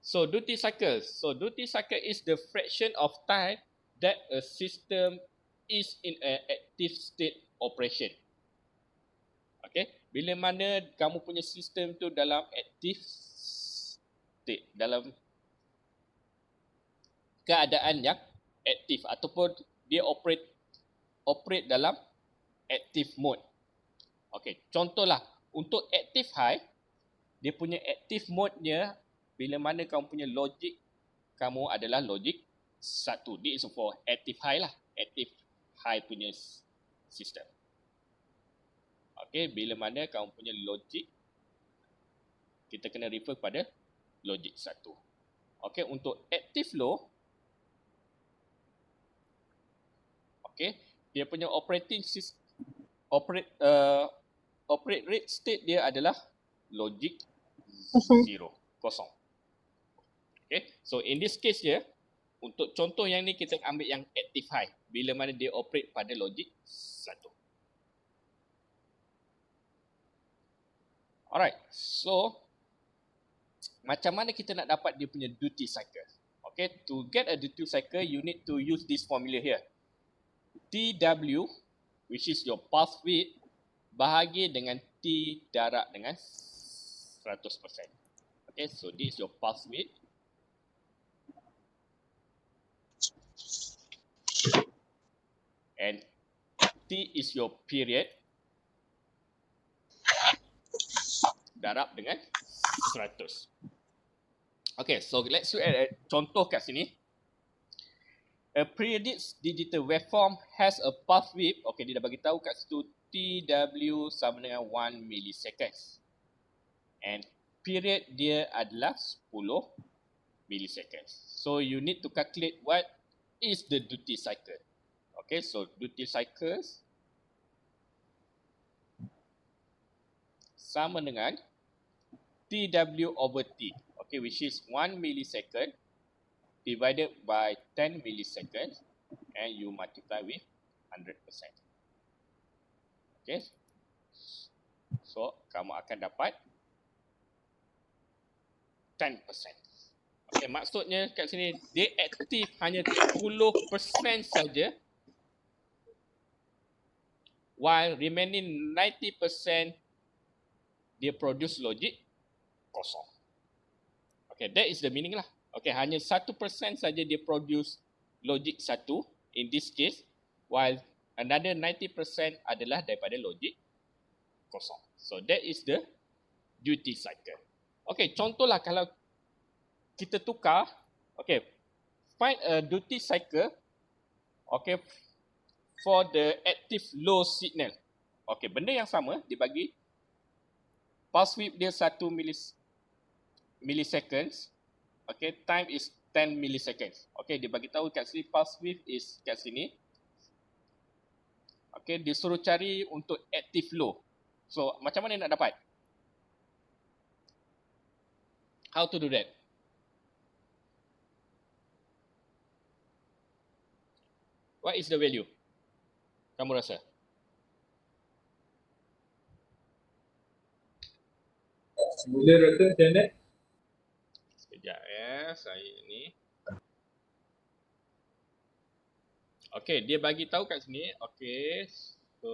A: So duty cycle. So duty cycle is the fraction of time that a system is in an active state operation. Okay. Bila mana kamu punya sistem tu dalam active state, dalam keadaan yang aktif ataupun dia operate dalam active mode. Okay, contohlah untuk active high, dia punya active mode-nya bila mana kamu punya logic kamu adalah logic 1. This is for active high lah, active high punya sistem. Okay, bila mana kamu punya logic kita kena refer pada logik 1. Okey, untuk active low, okey, dia punya operating system operate rate state dia adalah logik 0, kosong. Okay, so in this case dia, untuk contoh yang ni kita ambil yang active high, bila mana dia operate pada logik 1. Alright, so macam mana kita nak dapat dia punya duty cycle? Okay, to get a duty cycle, you need to use this formula here. TW, which is your pulse width, bahagi dengan T darab dengan 100%. Okay, so this is your pulse width. And T is your period. Darab dengan 100. Okay, so let's look at a contoh kat sini. A periodic digital waveform has a pulse width. Okay, dia dah bagi tahu kat situ TW sama dengan 1 milliseconds. And period dia adalah 10 milliseconds. So you need to calculate what is the duty cycle. Okay, so duty cycles sama dengan TW over T. Okay, which is 1 millisecond divided by 10 milliseconds and you multiply with 100%. Okay, so kamu akan dapat 10%. Okay, maksudnya kat sini dia aktif hanya 10% saja, while remaining 90% dia produce logic kosong. Okay, that is the meaning lah. Okay, hanya 1% saja dia produce logic 1 in this case, while another 90% adalah daripada logic kosong. So that is the duty cycle. Okay, contohlah kalau kita tukar, okay, find a duty cycle, okay, for the active low signal. Okay, benda yang sama, dibagi pulse width dia 1 milliseconds. Okay, time is 10 milliseconds. Okay, dia bagi tahu kat sini pulse width is kat sini. Okay, dia suruh cari untuk active low. So, macam mana nak dapat? How to do that? What is the value? Kamu rasa?
H: Mula rasa macam mana?
A: Sekejap ya, saya ni. Okay, dia bagi tahu kat sini. Okay, so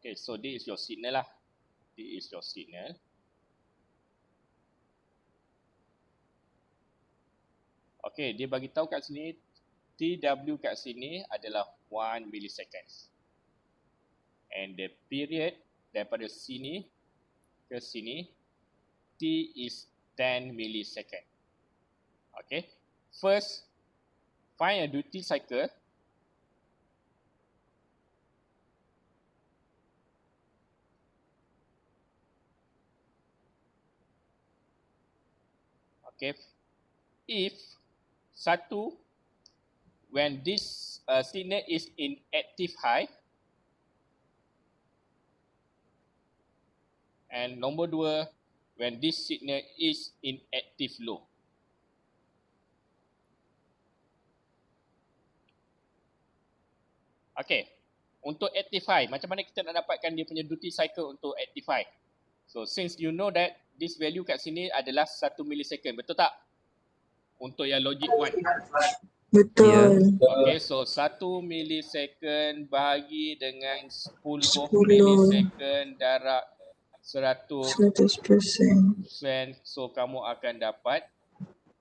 A: okay, so this is your signal lah. This is your signal. Okay, dia bagi tahu kat sini TW kat sini adalah 1 milliseconds. And the period daripada sini ke sini T is 10 millisecond. Okay, first find a duty cycle. Okay, if satu, when this signal is in active high, and nombor dua, when this signal is in active low. Okay, untuk active high, macam mana kita nak dapatkan dia punya duty cycle untuk active high? So since you know that this value kat sini adalah 1 millisecond, betul tak? Untuk yang logic 1.
C: Betul.
A: Okay, so 1 millisecond bahagi dengan 10 millisecond darab
C: 100%,
A: so kamu akan dapat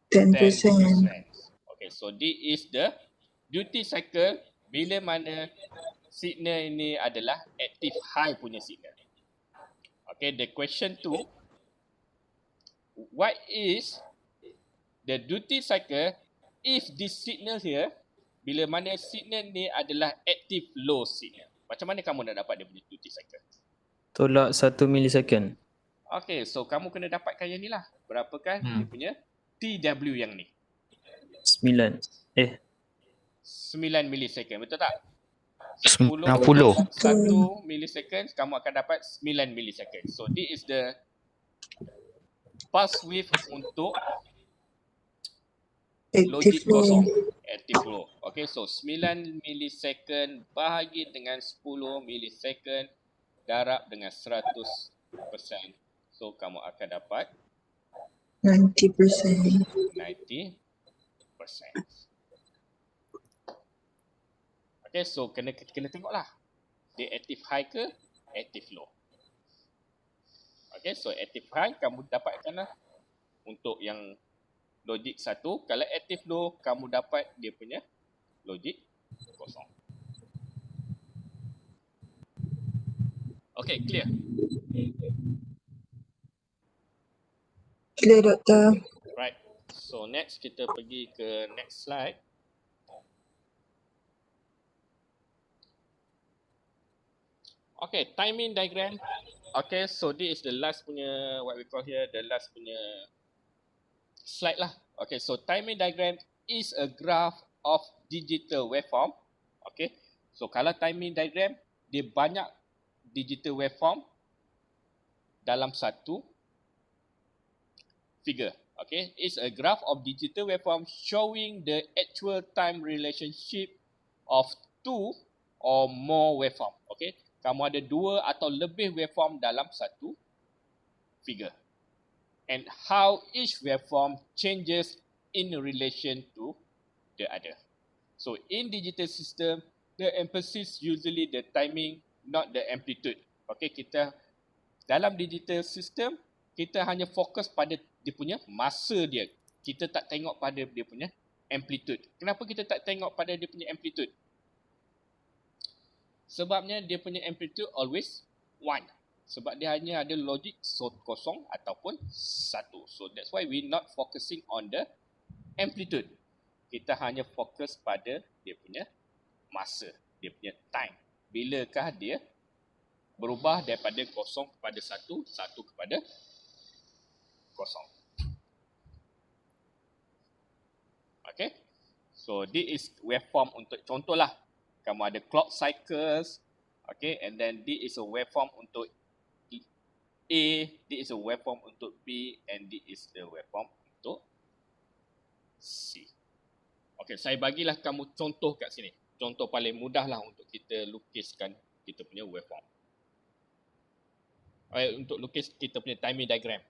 C: 10%.
A: 10%. Okay, so this is the duty cycle bila mana signal ini adalah active high punya signal. Okay, the question 2, what is the duty cycle if this signal here, bila mana signal ni adalah active low signal? Macam mana kamu nak dapat dia punya duty cycle?
B: Tolak 1 milisecond.
A: Okay, so kamu kena dapatkan yang ni lah. Berapakah dia punya TW yang ni?
B: 9.
A: 9 milisecond, betul tak?
I: 90.
A: 1 milisecond, kamu akan dapat 9 milisecond. So this is the pulse width untuk logik
C: Active low.
A: kosong, active low. Okay, so 9 milisecond bahagi dengan 10 milisecond darab dengan 100%. So kamu akan dapat
C: 90%.
A: 90%. Okay, so kena tengoklah dia active high ke active low. Okay, so active high kamu dapatkanlah untuk yang logik 1. Kalau active low kamu dapat dia punya logik kosong. Okay, clear?
C: Clear, Doktor.
A: Right. So next kita pergi ke next slide. Okay, timing diagram. Okay, so this is the last punya, what we call here, the last punya slide lah. Okay, so timing diagram is a graph of digital waveform. Okay, so kalau timing diagram, dia banyak digital waveform dalam satu figure. Okay, it's a graph of digital waveform showing the actual time relationship of 2 or more waveform. Okay, kamu ada 2 atau lebih waveform dalam satu figure. And how each waveform changes in relation to the other. So in digital system, the emphasis usually the timing, not the amplitude. Okay, kita dalam digital system, kita hanya fokus pada dia punya masa dia. Kita tak tengok pada dia punya amplitude. Kenapa kita tak tengok pada dia punya amplitude? Sebabnya dia punya amplitude always 1. Sebab dia hanya ada logik kosong ataupun 1. So that's why we not focusing on the amplitude. Kita hanya fokus pada dia punya masa, dia punya time. Bilakah dia berubah daripada kosong kepada 1, 1 kepada kosong. Okay. So this is waveform untuk contohlah. Kamu ada clock cycles. Okay. And then this is a waveform untuk A. This is a waveform untuk B. And this is the waveform untuk C. Okay. Saya bagilah kamu contoh kat sini. Contoh paling mudah lah untuk kita lukiskan kita punya waveform. Okay, untuk lukis kita punya timing diagram.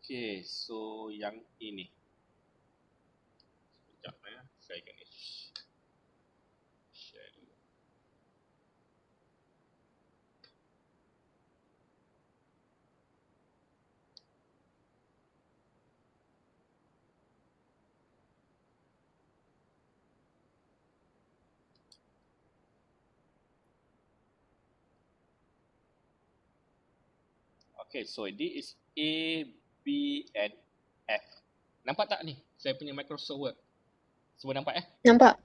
A: Okay, so yang ini. Sekejap ya, saya kena share dulu. Okay, so this is A, B and F. Nampak tak ni? Saya punya Microsoft Word. Semua nampak
G: Nampak?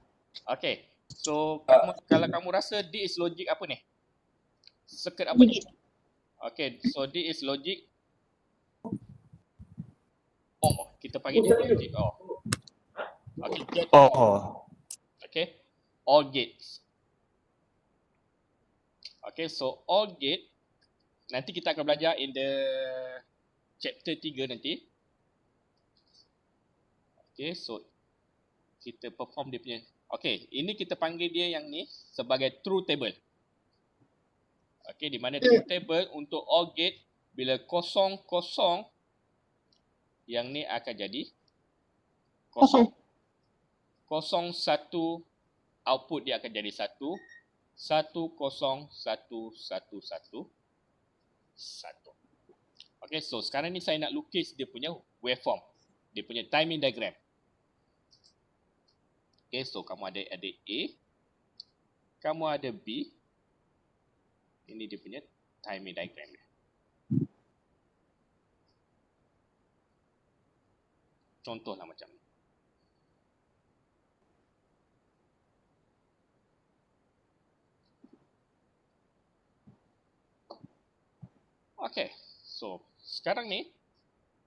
A: Okay. So kalau kamu rasa this is logic apa ni? Circuit apa ni? Okay. So this is logic OR. Kita panggil dia logic OR. Okay. Gate OR. Okay. OR gates. Okay. So OR gate nanti kita akan belajar in the chapter 3 nanti. Okay, so kita perform dia punya. Okay, ini kita panggil dia yang ni sebagai truth table. Okay, di mana truth table untuk OR gate bila kosong, yang ni akan jadi kosong. 0, 1, output dia akan jadi 1, 1, 0, 1, 1, 1, 1. Okay, so sekarang ni saya nak lukis dia punya waveform. Dia punya timing diagram. Okay, so kamu ada A, kamu ada B. Ini dia punya timing diagram dia. Contohlah macam ni. Okay, so sekarang ni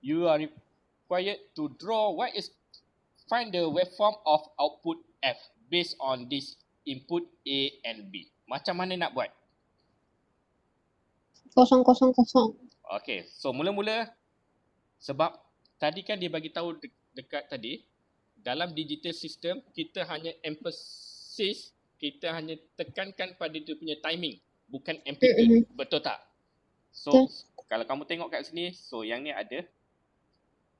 A: you are required to draw find the waveform of output F based on this input A and B. Macam mana nak buat?
G: 0, 0, 0.
A: Okay, so mula-mula sebab tadi kan dia bagi tahu dekat tadi dalam digital system kita hanya emphasis, kita hanya tekankan pada dia punya timing, bukan amplitude. Betul tak? So kalau kamu tengok kat sini, so yang ni ada.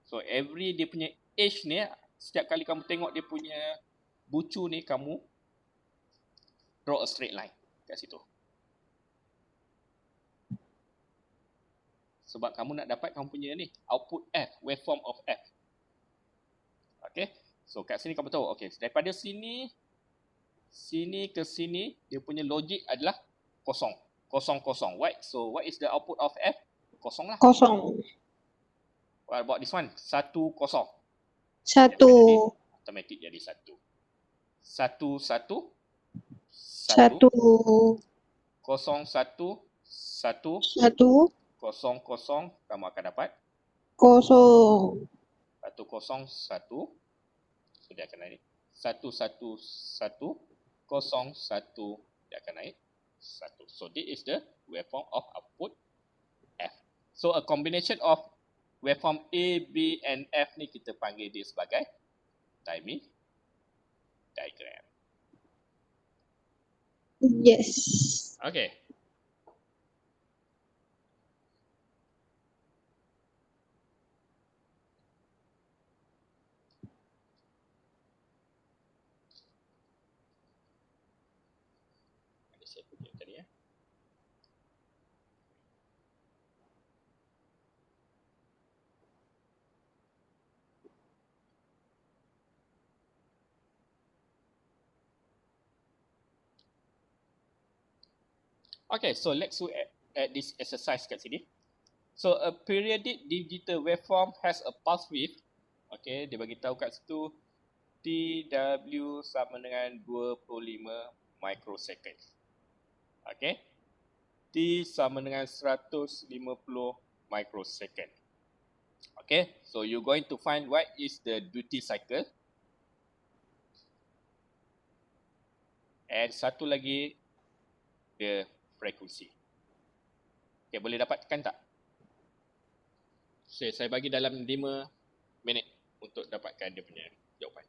A: So every dia punya edge ni, setiap kali kamu tengok dia punya bucu ni, kamu draw a straight line kat situ. Sebab kamu nak dapat kamu punya ni output F, waveform of F. Okay, so kat sini kamu tahu, okay, daripada sini ke sini dia punya logik adalah kosong. Right? So what is the output of F? Kosong lah.
G: 0.
A: What about this one? 1, 0.
G: 1.
A: Automatic jadi 1. 1, 1.
G: 1.
A: 0, 1. 1.
G: 1.
A: 0, 0. Kamu akan dapat
G: 0.
A: 1, 0, 1. So dia akan naik 1, 1, 1. 0, 1. Dia akan naik 1. So this is the waveform of output F. So a combination of waveform A, B and F ni kita panggil dia sebagai timing diagram.
G: Yes.
A: Okay. Saya punya tadi ya. Okay, so let's look at this exercise kat sini. So a periodic digital waveform has a pulse width. Okay, dia bagi tahu kat situ TW sama dengan 25 microsecond. Okay, T sama dengan 150 microsecond. Okay, so you're going to find what is the duty cycle. And satu lagi, the frekuensi. Okay, boleh dapatkan tak? Saya bagi dalam 5 minit untuk dapatkan dia punya jawapan.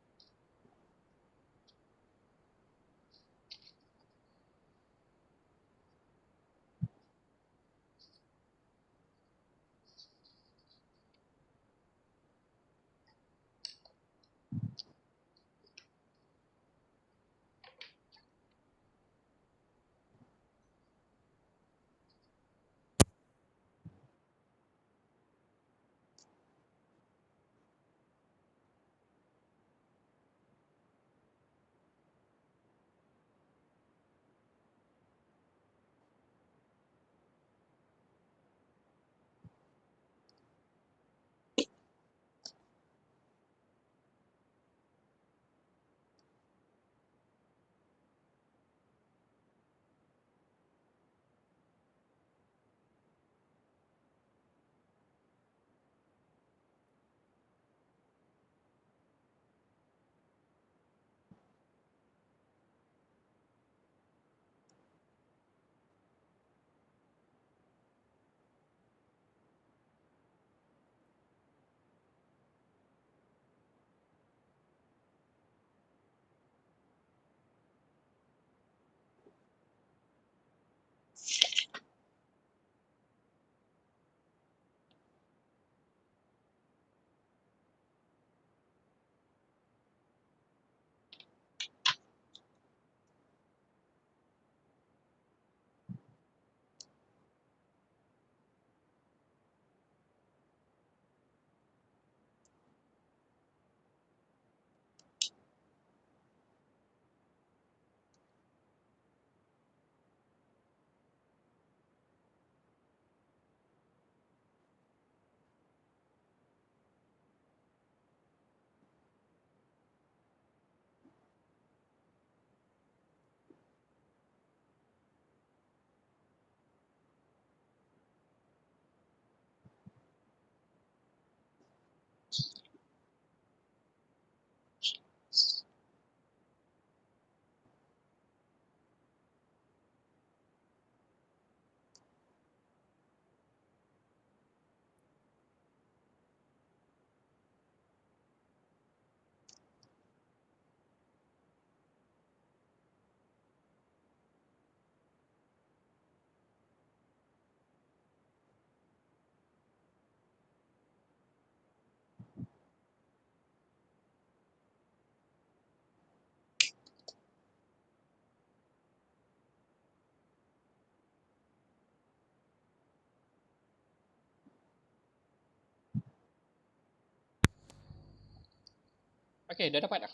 A: Okay, dah dapat dah?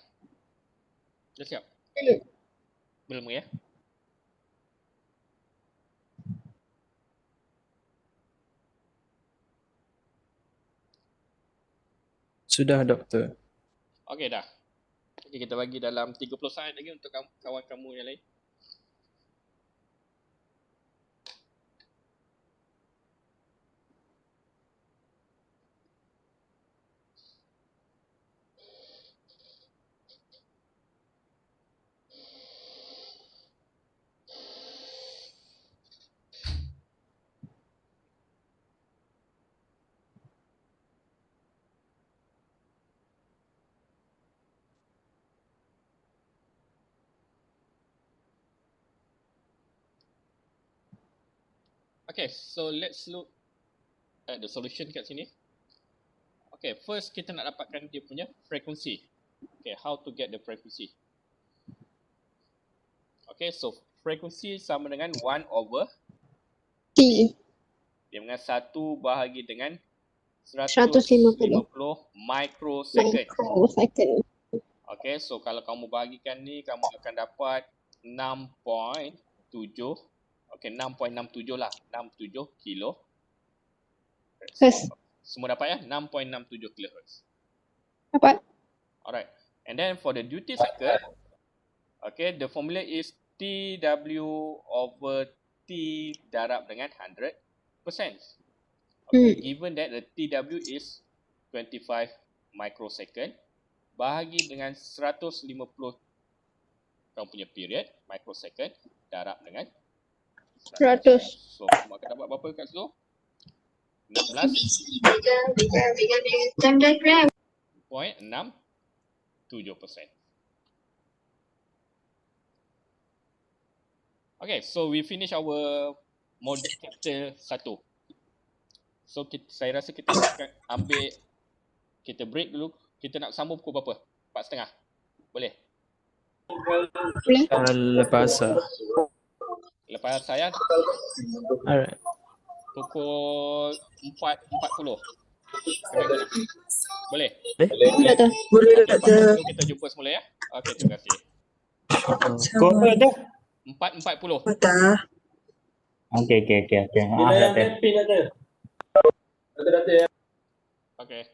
A: Dah siap? Belum ya?
B: Sudah, Doktor.
A: Okay dah. Okay, kita bagi dalam 30 saat lagi untuk kawan kamu yang lain. Okay, so let's look at the solution kat sini. Okay, first kita nak dapatkan dia punya frekuensi. Okay, how to get the frequency. Okay, so frekuensi sama dengan 1 over
G: T.
A: dia dengan 1 bahagi dengan
G: 150
A: microsecond.
G: microsecond.
A: Okay, so kalau kamu bahagikan ni, kamu akan dapat 6.7. Okay, 6.67 lah. 67 kilo.
G: First.
A: Semua dapat ya? 6.67 kHz.
G: Dapat.
A: Alright. And then for the duty cycle, okay, the formula is TW over T darab dengan 100%. Okay, given that the TW is 25 microsecond, bahagi dengan 150 kamu punya period, microsecond, darab dengan
G: 100.
A: So, kamu akan dapat berapa kat situ? 16.67%. Okay, so we finish our module chapter 1. So, saya rasa kita akan ambil, kita break dulu. Kita nak sambung pukul berapa? 4:30? Boleh?
B: Lepas asar.
A: Lepas saya
B: Alright.
A: pukul 4.40. Boleh?
G: Boleh tu.
C: Boleh
A: Okay,
C: Doktor.
A: kita jumpa semula ya. Okay, terima kasih.
E: Kau apa tu?
A: 4.40.
C: Doktor.
E: Okay.
H: Bila yang mapping ada? Doktor ya.
A: Okay.